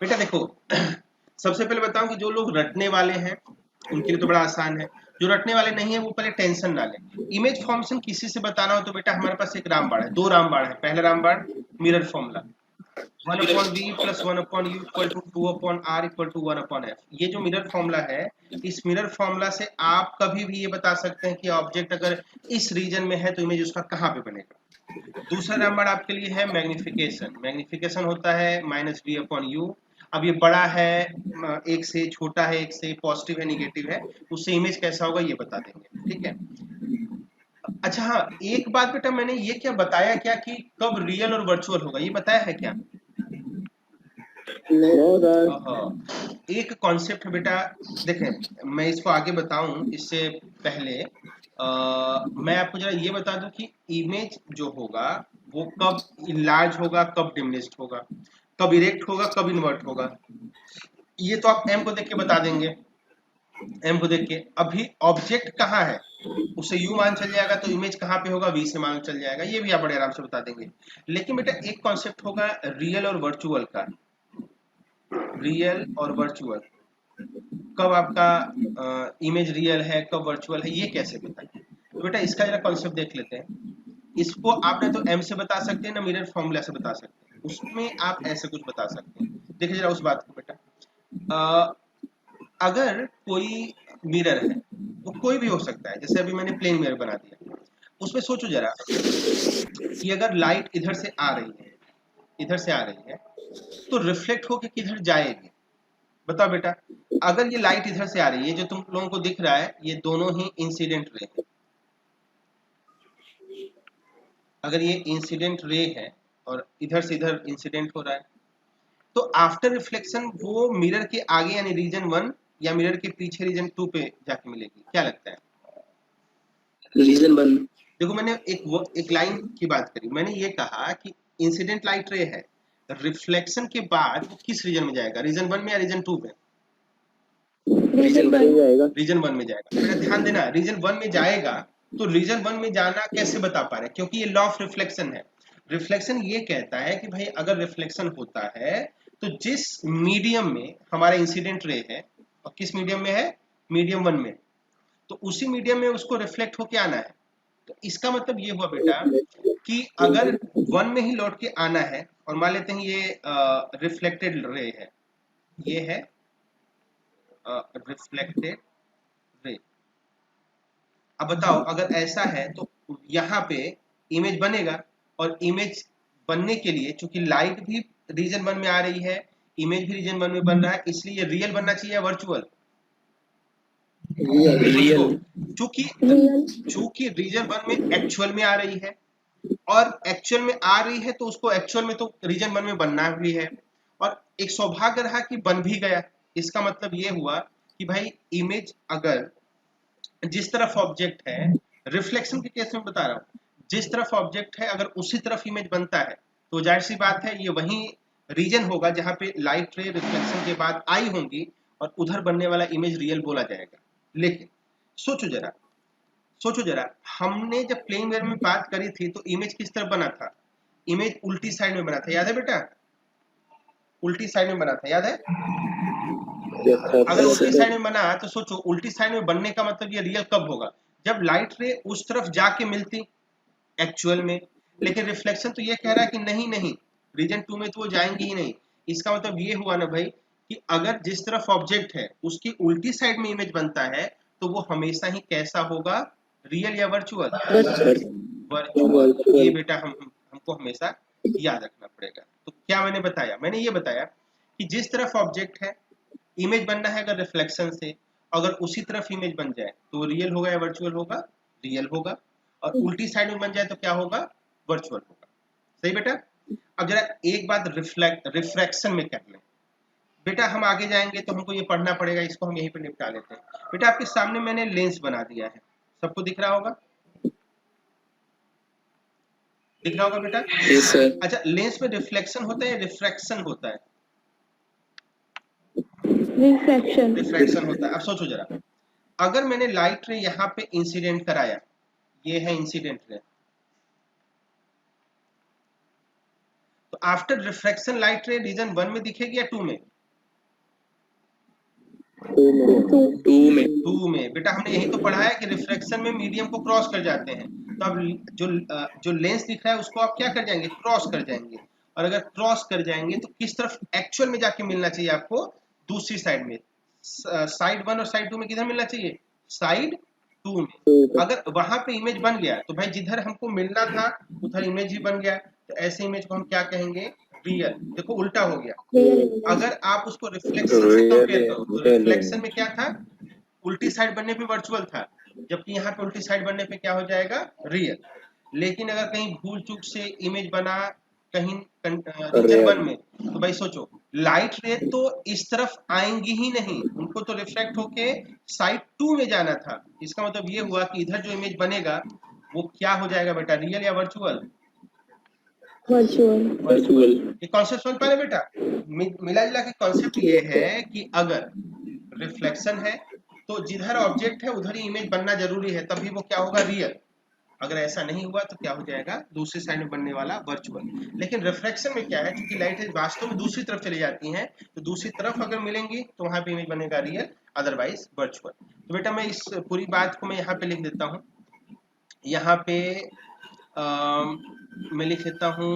Speaker 1: बेटा देखो, सबसे पहले बताऊं कि जो लोग रटने वाले हैं उनके लिए तो बड़ा आसान है, जो रटने वाले नहीं है वो पहले टेंशन ना लें। इमेज फॉर्मेशन किसी से बताना हो तो बेटा हमारे पास एक रामबाण है, दो रामबाण है। पहला रामबाण mirror formula 1/v + 1/u = 2/r = 1/f। ये जो मिरर फॉर्मूला है, इस मिरर फॉर्मूला से आप कभी भी ये बता सकते हैं कि ऑब्जेक्ट अगर इस रीजन में है तो इमेज उसका कहाँ पे बनेगा। दूसरा नंबर आपके लिए है मैग्निफिकेशन। मैग्निफिकेशन होता है -v/u। अब ये बड़ा है एक से, छोटा है एक से, पॉजिटिव है निगेटिव है, उससे इमेज कैसा होगा ये बता देंगे, ठीक है? अच्छा हाँ, एक बात बेटा, मैंने ये क्या बताया क्या कि कब रियल और वर्चुअल होगा, ये बताया है क्या? एक कॉन्सेप्ट है बेटा, देखें मैं इसको आगे बताऊं इससे पहले मैं आपको जरा ये बता दूं कि इमेज जो होगा वो कब इनलार्ज होगा, कब डिमिनिश्ड होगा, कब इरेक्ट होगा, कब इन्वर्ट होगा। ये तो आप एम को देख के बता देंगे। एम को देख के अभी ऑब्जेक्ट कहाँ है उसे यू मान चल जाएगा, तो इमेज कहाँ पे होगा वी से मान चल जाएगा, ये भी आप बड़े आराम से बता देंगे। लेकिन बेटा एक कॉन्सेप्ट होगा रियल और वर्चुअल का। रियल और वर्चुअल, कब आपका इमेज रियल है कब वर्चुअल है, ये कैसे बताएं? तो बेटा इसका जरा कॉन्सेप्ट देख लेते हैं। इसको आप ना तो एम से बता सकते हैं ना मिरर फॉर्मूला से बता सकते हैं, उसमें आप ऐसे कुछ बता सकते हैं। देखिए जरा उस बात को बेटा, अगर कोई मिरर है वो कोई भी हो सकता है, जैसे अभी मैंने प्लेन मिरर बना दिया, उसमें सोचो जरा कि अगर लाइट इधर से आ रही है, इधर से आ रही है, तो रिफ्लेक्ट होकर किधर जाएगी? बताओ बेटा, अगर ये लाइट इधर से आ रही है, जो तुम लोगों को दिख रहा है ये दोनों ही इंसिडेंट रे है। अगर ये इंसिडेंट रे है और इधर से इधर इंसिडेंट हो रहा है, तो आफ्टर रिफ्लेक्शन वो मिरर के आगे यानी रीजन 1 या मिरर के पीछे रीजन 2 पे जाके मिलेगी, क्या लगता है?
Speaker 2: रीजन 1।
Speaker 1: देखो मैंने एक लाइन की बात करी, मैंने ये कहा कि इंसिडेंट लाइट रे है, रिफ्लेक्शन के बाद वो किस रीजन में जाएगा, रीजन 1 में या रीजन 2 में?
Speaker 3: रीजन
Speaker 1: रीजन 1 में जाएगा। बेटा ध्यान देना, रीजन 1 में जाएगा, तो रीजन 1 में जाना कैसे बता पा रहे हैं? क्योंकि ये लॉ ऑफ रिफ्लेक्शन है। रिफ्लेक्शन ये कहता है कि भाई अगर रिफ्लेक्शन होता है तो जिस मीडियम में हमारा इंसिडेंट रे है, और किस मीडियम में है, मीडियम 1 में, तो उसी मीडियम में उसको रिफ्लेक्ट होके आना है। तो इसका मतलब ये हुआ बेटा कि अगर 1 में ही लौट के आना है, और मान लेते हैं ये रिफ्लेक्टेड रे है, ये है रिफ्लेक्टेड रे। अब बताओ अगर ऐसा है तो यहाँ पे इमेज बनेगा, और इमेज बनने के लिए चूंकि लाइट भी रीजन 1 में आ रही है, इमेज भी रीजन 1 में बन रहा है, इसलिए ये रियल बनना चाहिए या वर्चुअल?
Speaker 2: रियल
Speaker 1: चूंकि रीजन 1 में एक्चुअल में आ रही है और एक्चुअल में आ रही है तो उसको एक्चुअल में तो रीजन 1 में बनना भी है, और एक सौभाग्य रहा कि बन भी गया। इसका मतलब ये हुआ कि भाई इमेज अगर जिस तरफ ऑब्जेक्ट है, रिफ्लेक्शन के केस में बता रहा हूँ, जिस तरफ ऑब्जेक्ट है अगर उसी तरफ इमेज बनता है तो जाहिर सी बात है ये वही रीजन होगा जहां पे लाइट रे रिफ्लेक्शन के बाद आई होंगी और उधर बनने वाला इमेज रियल बोला जाएगा। लेकिन सोचो जरा हमने जब प्लेन वेव में बात करी थी तो इमेज किस तरफ बना था? इमेज उल्टी साइड में बना था, याद है बेटा? उल्टी साइड में बना था, याद है? अगर उल्टी साइड में बना तो सोचो उल्टी साइड में बनने का मतलब ये रियल कब होगा? जब लाइट रे उस तरफ जाके मिलती एक्चुअल में। लेकिन रिफ्लेक्शन तो ये कह रहा है कि नहीं रीजन 2 में तो वो जाएंगे ही नहीं। इसका मतलब ये हुआ ना भाई कि अगर जिस तरफ ऑब्जेक्ट है उसकी उल्टी साइड में इमेज बनता है तो वो हमेशा ही कैसा होगा? रियल या वर्चुअल? वर्चुअल। ये बेटा हमको हमेशा याद रखना पड़ेगा। तो क्या मैंने बताया? मैंने ये बताया कि जिस तरफ ऑब्जेक्ट है इमेज बनना है अगर रिफ्लेक्शन से, अगर उसी तरफ इमेज बन जाए तो रियल होगा या वर्चुअल होगा? रियल होगा। और उल्टी साइड में बन जाए तो क्या होगा? वर्चुअल होगा। सही बेटा? अब जरा एक बात रिफ्रैक्शन में कर लें। बेटा हम आगे जाएंगे तो हमको ये पढ़ना पड़ेगा, इसको हम यहीं पे निपटा लेते हैं। बेटा आपके सामने मैंने लेंस बना दिया है, सबको दिख रहा होगा? दिख रहा होगा बेटा? अच्छा, लेंस में रिफ्लेक्शन होता है या रिफ्रैक्शन होता है? रिफ्रैक्शन होता है। अब सोचो जरा, अगर मैंने लाइट रे यहाँ पे इंसिडेंट कराया, ये है इंसिडेंट रे, तो after refraction light ray region 1 में दिखेगी या 2 में? 2 में। बेटा हमने यही तो पढ़ा है कि रिफ्रैक्शन में मीडियम को क्रॉस कर जाते हैं। तो अब जो लेंस दिख रहा है उसको आप क्या कर जाएंगे? क्रॉस कर जाएंगे। और अगर क्रॉस कर जाएंगे तो किस तरफ एक्चुअल में जाके मिलना चाहिए आपको? दूसरी साइड में। साइड 1 और साइड 2 में किधर मिलना चाहिए? साइड 2 में। अगर वहां पे इमेज बन गया तो भाई जिधर हमको मिलना था उधर इमेज ही बन गया, तो ऐसे इमेज को हम क्या कहेंगे? रियल। देखो उल्टा हो गया। अगर आप उसको रिफ्लेक्शन से कंपेयर करो तो रिफ्लेक्शन में क्या था? उल्टी साइड बनने पे वर्चुअल था, जबकि यहाँ पे उल्टी साइड बनने पे क्या हो जाएगा? रियल। लेकिन अगर कहीं भूल चूक से इमेज बना कहीं रीजन 1 में तो भाई सोचो लाइट रे तो इस तरफ आएंगी ही नहीं, उनको तो रिफ्लेक्ट होके साइड 2 में जाना था। इसका मतलब ये हुआ कि इधर जो इमेज बनेगा वो क्या हो जाएगा बेटा? रियल या वर्चुअल? वर्चुअल। ये कॉन्सेप्ट समझ पा रहे बेटा? मिला जुला के कॉन्सेप्ट ये है कि अगर रिफ्लेक्शन है तो जिधर ऑब्जेक्ट है उधर ही इमेज बनना जरूरी है, तभी वो क्या होगा? रियल। अगर ऐसा नहीं हुआ तो क्या हो जाएगा? दूसरी साइड में बनने वाला वर्चुअल। लेकिन रिफ्लेक्शन में क्या है, क्योंकि लाइट वास्तव में दूसरी तरफ चली जाती हैं तो दूसरी तरफ अगर मिलेंगी तो वहां पे इमेज बनेगा रियल, अदरवाइज वर्चुअल। तो बेटा मैं इस पूरी बात को मैं यहाँ पे लिख देता हूँ। यहाँ पे मैं लिख देता हूँ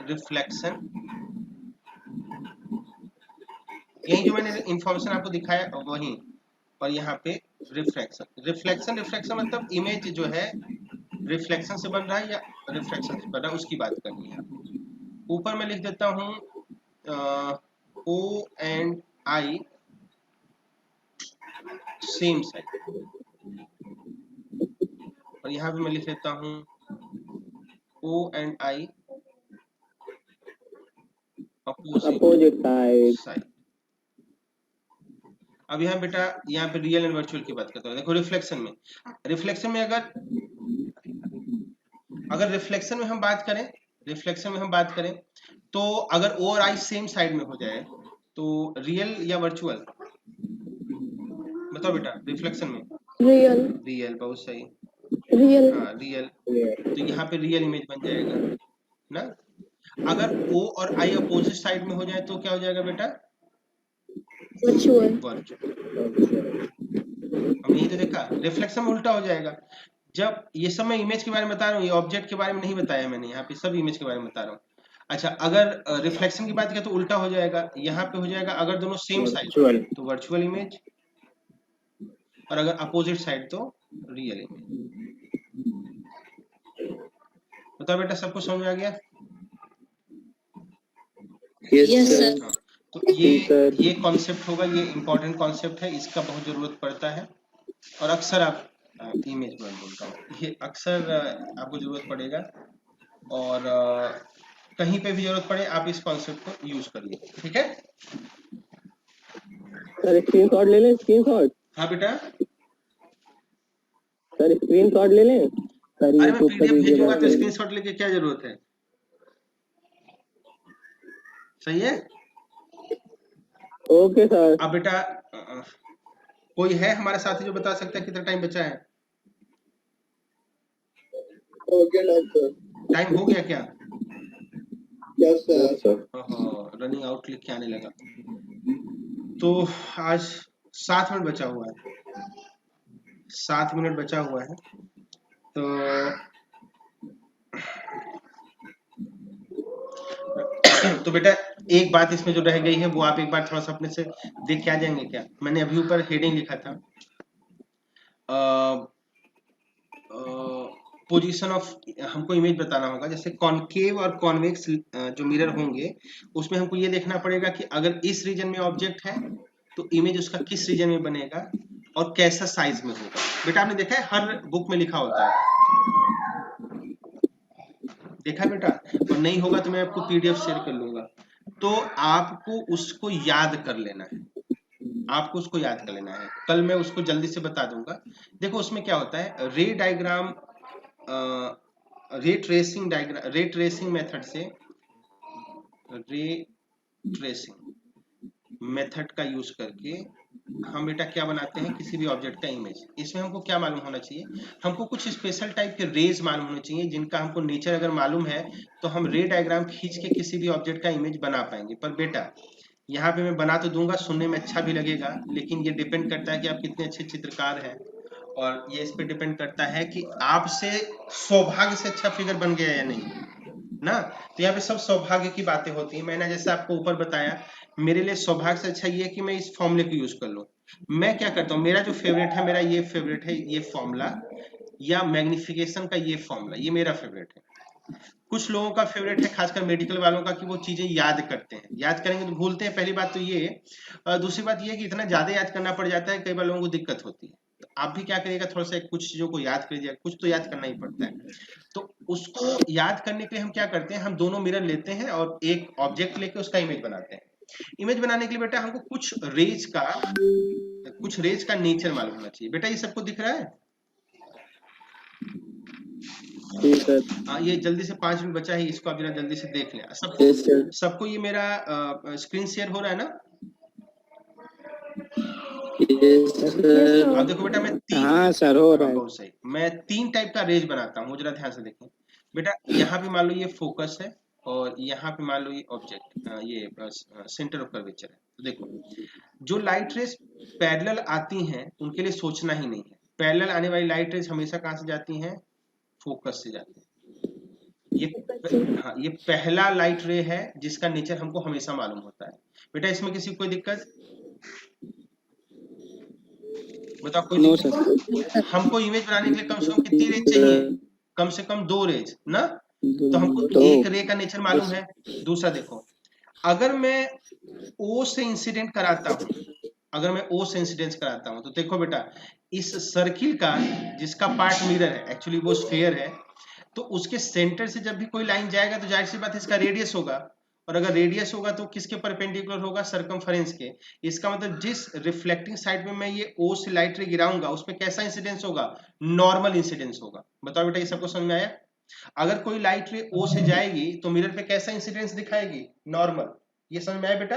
Speaker 1: रिफ्लेक्शन। यही जो मैंने इंफॉर्मेशन आपको दिखाया वही, और यहाँ पे रिफ्लेक्शन मतलब इमेज जो है रिफ्लेक्शन से बन रहा है या रिफ्रैक्शन से बन रहा है उसकी बात करनी है। ऊपर मैं लिख देता हूँ O and I same side, और यहाँ पे मैं लिख देता हूँ O and I opposite side. अब यहाँ बेटा यहाँ पे रियल एंड वर्चुअल की बात करता हूँ। देखो रिफ्लेक्शन में अगर रिफ्लेक्शन में हम बात करें तो अगर O और I सेम साइड में हो जाए तो रियल या वर्चुअल? बताओ बेटा। रिफ्लेक्शन में रियल। बहुत सही। हाँ रियल। तो यहाँ पे रियल इमेज बन जाएगा ना। अगर O और I अपोजिट साइड में हो जाए तो क्या हो जाएगा बेटा? वर्चुअल। हमने यही तो देखा, रिफ्लेक्शन में उल्टा हो जाएगा। जब ये सब मैं इमेज के बारे में बता रहा हूँ, ये ऑब्जेक्ट के बारे में नहीं बताया मैंने, यहाँ पे सब इमेज के बारे में बता रहा हूँ। अच्छा, अगर रिफ्लेक्शन की बात करें तो उल्टा हो जाएगा, यहाँ पे हो जाएगा अगर दोनों सेम साइड तो वर्चुअल इमेज, और अगर अपोजिट साइड तो रियल इमेज। बताओ बेटा सबको समझ में आ गया?
Speaker 2: Yes sir.
Speaker 1: हाँ, तो ये कॉन्सेप्ट होगा, ये इंपॉर्टेंट कॉन्सेप्ट है, इसका बहुत जरूरत पड़ता है। और अक्सर आप इमेज में बोलता हूँ, ये अक्सर आपको जरूरत पड़ेगा, और कहीं पे भी जरूरत पड़े आप इस कॉन्सेप्ट को यूज करिए, ठीक है।
Speaker 2: सर स्क्रीनशॉट ले लें, स्क्रीनशॉट।
Speaker 1: हाँ बेटा,
Speaker 2: सर स्क्रीनशॉट ले लें। सर
Speaker 1: अरे मैं
Speaker 2: यूट्यूब पे
Speaker 1: पीडीएफ
Speaker 2: दीजिएगा
Speaker 1: भेजूंगा तो
Speaker 2: सर।
Speaker 1: स्क्रीनशॉट लेके क्या जरूरत है, सही है।
Speaker 2: Okay sir.
Speaker 1: अब बेटा कोई है हमारे साथी जो बता सकता है कितना टाइम बचा है? टाइम हो गया क्या?
Speaker 2: Yes sir.
Speaker 1: रनिंग आउट लिख के आने लगा। तो आज 7 मिनट बचा हुआ है, 7 मिनट बचा हुआ है। तो बेटा एक बात इसमें जो रह गई है वो आप एक बार थोड़ा सा अपने से देख के आ जाएंगे क्या? मैंने अभी ऊपर हेडिंग लिखा था, पोजीशन ऑफ, हमको इमेज बताना होगा। जैसे कॉनकेव और कॉन्वेक्स जो मिरर होंगे उसमें हमको ये देखना पड़ेगा कि अगर इस रीजन में ऑब्जेक्ट है तो इमेज उसका किस रीजन में बनेगा और कैसा साइज में होगा। बेटा आपने देखा है हर बुक में लिखा होता है, देखा बेटा? और नहीं होगा तो मैं आपको पीडीएफ शेयर कर लूंगा। तो आपको उसको याद कर लेना है, आपको उसको याद कर लेना है, कल मैं उसको जल्दी से बता दूंगा। देखो उसमें क्या होता है, रे diagram, ray tracing diagram, ray tracing method से, रे ट्रेसिंग मेथड का यूज करके हम बेटा क्या बनाते हैं, किसी भी ऑब्जेक्ट का इमेज। इसमें हमको क्या मालूम होना चाहिए, हमको कुछ स्पेशल टाइप के रेज मालूम होने चाहिए जिनका हमको नेचर अगर मालूम है तो हम रे डायग्राम खींच के किसी भी ऑब्जेक्ट का इमेज बना पाएंगे। पर बेटा यहाँ पे मैं बना तो दूंगा, सुनने में अच्छा भी लगेगा, लेकिन ये डिपेंड करता है कि आप कितने अच्छे चित्रकार हैं, और ये इस पे डिपेंड करता है कि आपसे सौभाग्य से अच्छा फिगर बन गया या नहीं ना। तो यहाँ पे सब सौभाग्य की बातें होती है। मैंने जैसे आपको ऊपर बताया, मेरे लिए सौभाग्य से अच्छा ये है कि मैं इस फॉर्मूले को यूज कर लूं। मैं क्या करता हूँ, मेरा जो फेवरेट है, मेरा ये फेवरेट है, ये फॉर्मूला या मैग्निफिकेशन का ये फॉर्मूला, ये मेरा फेवरेट है। कुछ लोगों का फेवरेट है, खासकर मेडिकल वालों का, कि वो चीजें याद करते हैं, याद करेंगे तो भूलते हैं, पहली बात तो ये। दूसरी बात ये है कि इतना ज्यादा याद करना पड़ जाता है, कई बार लोगों को दिक्कत होती है। तो आप भी क्या करिएगा, थोड़ा सा कुछ चीजों को याद करिएगा, कुछ तो याद करना ही पड़ता है। तो उसको याद करने के लिए हम क्या करते हैं, हम दोनों मिरर लेते हैं और एक ऑब्जेक्ट लेके उसका इमेज बनाते हैं। इमेज बनाने के लिए बेटा हमको कुछ रेज का नेचर मालूम होना चाहिए। बेटा ये सबको दिख रहा है?
Speaker 2: जी सर।
Speaker 1: हाँ, ये जल्दी से 5 मिनट बचा है, इसको आप जरा जल्दी से देख लें।
Speaker 2: Yes sir.
Speaker 1: सबको ये मेरा स्क्रीन शेयर हो रहा है ना?
Speaker 2: Yes sir.
Speaker 1: अब देखो बेटा मैं
Speaker 2: हाँ सर हो रहा है।
Speaker 1: बहुत सही, मैं 3 टाइप का रेज बनाता हूँ, जरा ध्यान से देखें। बेटा यहाँ पे मान लो ये फोकस है, और यहाँ पे मान लो ये ऑब्जेक्ट, ये सेंटर ऑफ कर्वेचर है। तो देखो जो लाइट रेज पैरेलल आती हैं उनके लिए सोचना ही नहीं है। पैरेलल आने वाली लाइट रेज हमेशा कहाँ से जाती हैं? फोकस से जाती है। हाँ, ये पहला लाइट रे है जिसका नेचर हमको हमेशा मालूम होता है। बेटा इसमें किसी को कोई दिक्कत? बताओ कोई
Speaker 2: नो
Speaker 1: दिक्कत?
Speaker 2: सर।
Speaker 1: हमको इमेज बनाने के लिए कम से कम कितनी रेज चाहिए? कम से कम 2 रेज ना। तो हमको एक रे का नेचर मालूम है। दूसरा देखो, अगर मैं ओ से इंसिडेंट कराता हूँ, अगर मैं ओ से इंसिडेंस कराता हूँ, तो देखो बेटा इस सर्किल का जिसका पार्ट मिरर है, एक्चुअली वो स्फीयर है, तो उसके सेंटर से जब भी कोई लाइन जाएगा तो जाहिर सी बात है इसका रेडियस होगा, और अगर रेडियस होगा तो किसके परपेंडिकुलर होगा? सरकमफेरेंस के। इसका मतलब जिस रिफ्लेक्टिंग साइड में मैं ये ओ से लाइट रे गिराऊंगा उस पर कैसा इंसिडेंस होगा? नॉर्मल इंसिडेंस होगा। बताओ बेटा ये सबको समझ में आया? अगर कोई लाइट रे ओ से जाएगी तो मिरर पे कैसा इंसिडेंस दिखाएगी? नॉर्मल। ये समझ में आया बेटा?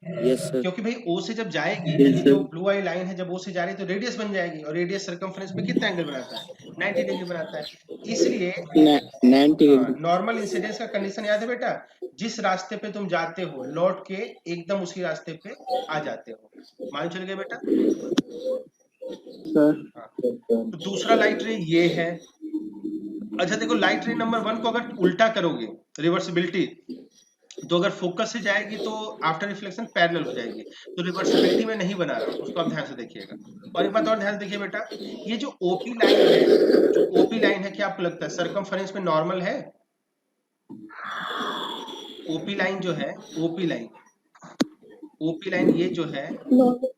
Speaker 2: Yes sir.
Speaker 1: क्योंकि भाई ओ से जब जाएगी, ये जो ब्लू वाली लाइन है, जब ओ से जा रही है तो रेडियस बन जाएगी, और रेडियस सरकमफेरेंस पे कितना एंगल बनाता है? 90 डिग्री बनाता है। इसलिए
Speaker 2: 90
Speaker 1: नॉर्मल इंसिडेंस का कंडीशन याद है बेटा? जिस रास्ते पे तुम जाते हो लौट के एकदम उसी रास्ते पे आ जाते हो। मान चल गए बेटा?
Speaker 2: सर।
Speaker 1: हाँ। तो दूसरा लाइट रे ये है। अच्छा देखो, लाइट रे नंबर 1 को अगर उल्टा करोगे, रिवर्सिबिलिटी, तो अगर फोकस से जाएगी तो आफ्टर रिफ्लेक्शन पैरेलल हो जाएगी, तो रिवर्सिबिलिटी में नहीं बना रहा हूं, उसको आप ध्यान से देखिएगा। और एक बात और ध्यान से देखिए बेटा, ये जो ओपी लाइन है, जो ओपी लाइन है, क्या आपको लगता है सरकमफेरेंस में नॉर्मल है? ओपी लाइन जो है, ओपी लाइन, ओपी लाइन ये जो है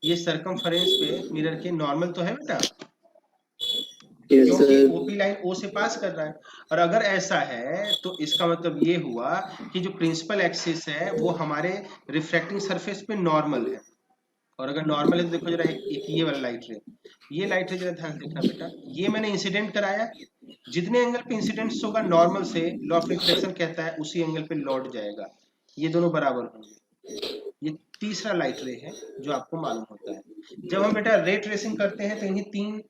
Speaker 1: ये सरकमफेरेंस पे मिरर के नॉर्मल तो है बेटा,
Speaker 2: यस
Speaker 1: क्योंकि
Speaker 2: सर।
Speaker 1: ओपी लाइन ओ से पास कर रहा है। और अगर ऐसा है तो इसका मतलब ये हुआ कि जो प्रिंसिपल एक्सिस है वो हमारे रिफ्रैक्टिंग सरफेस पे नॉर्मल है। और अगर नॉर्मल है तो देखो जरा एक ये वाला लाइट रे, ये लाइट रे जरा ध्यान से देखना बेटा, ये मैंने इंसिडेंट कराया, जितने एंगल पे इंसिडेंस होगा नॉर्मल से लॉ ऑफ रिफ्लेक्शन कहता है उसी एंगल पे लौट जाएगा, ये दोनों बराबर होंगे। ये तीसरा लाइट रे है जो आपको मालूम होता है। जब हम बेटा रे ट्रेसिंग करते हैं तो इन्हीं 3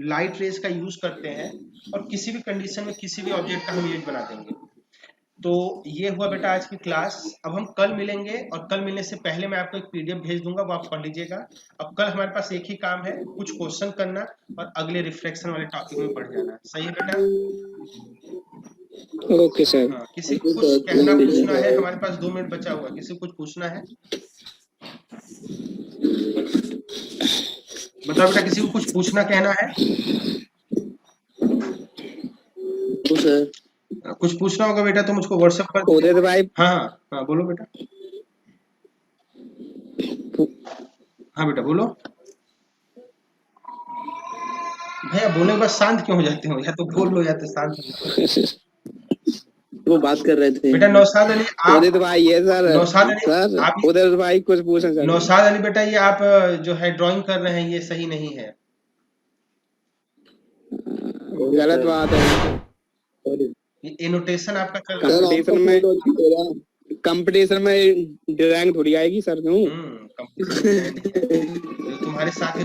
Speaker 1: लाइट रेज का यूज करते हैं और किसी भी कंडीशन में किसी भी ऑब्जेक्ट का हम इमेज बना देंगे। तो ये हुआ बेटा आज की क्लास। अब हम कल मिलेंगे और कल मिलने से पहले मैं आपको एक पीडीएफ भेज दूंगा, वो आप पढ़ लीजिएगा। अब कल हमारे पास एक ही काम है, कुछ क्वेश्चन करना और अगले रिफ्लेक्शन वाले टॉपिक में पढ़ जाना। सही है बेटा?
Speaker 2: Okay sir.
Speaker 1: हाँ, किसी को कुछ कहना पूछना है? हमारे पास 2 मिनट बचा हुआ, किसी को कुछ पूछना है? बताओ बेटा, किसी को कुछ पूछना कहना है?
Speaker 2: तो सर
Speaker 1: कुछ पूछना होगा बेटा तो मुझको व्हाट्सएप कर दीजिए।
Speaker 2: उदय भाई
Speaker 1: हाँ हाँ बोलो बेटा। हाँ बेटा बोलो। भैया बोलने के बाद शांत क्यों हो जाते हो? या तो बोल लो या तो शांत हो जाओ।
Speaker 2: वो बात कर रहे थे।
Speaker 1: बेटा नौशाद अली आप,
Speaker 2: उदय भाई ये सर
Speaker 1: नौशाद अली
Speaker 2: सर
Speaker 1: आप,
Speaker 2: उदय भाई कुछ पूछना सर।
Speaker 1: नौशाद अली बेटा ये आप जो है ड्राइंग कर रहे हैं ये सही नहीं है,
Speaker 2: गलत बात है।
Speaker 1: ये एनोटेशन आपका चल रहा है।
Speaker 2: कंपटीशन में ड्राइंग थोड़ी आएगी सर। क्यों
Speaker 1: कंप्यूटर तुम्हारे साथ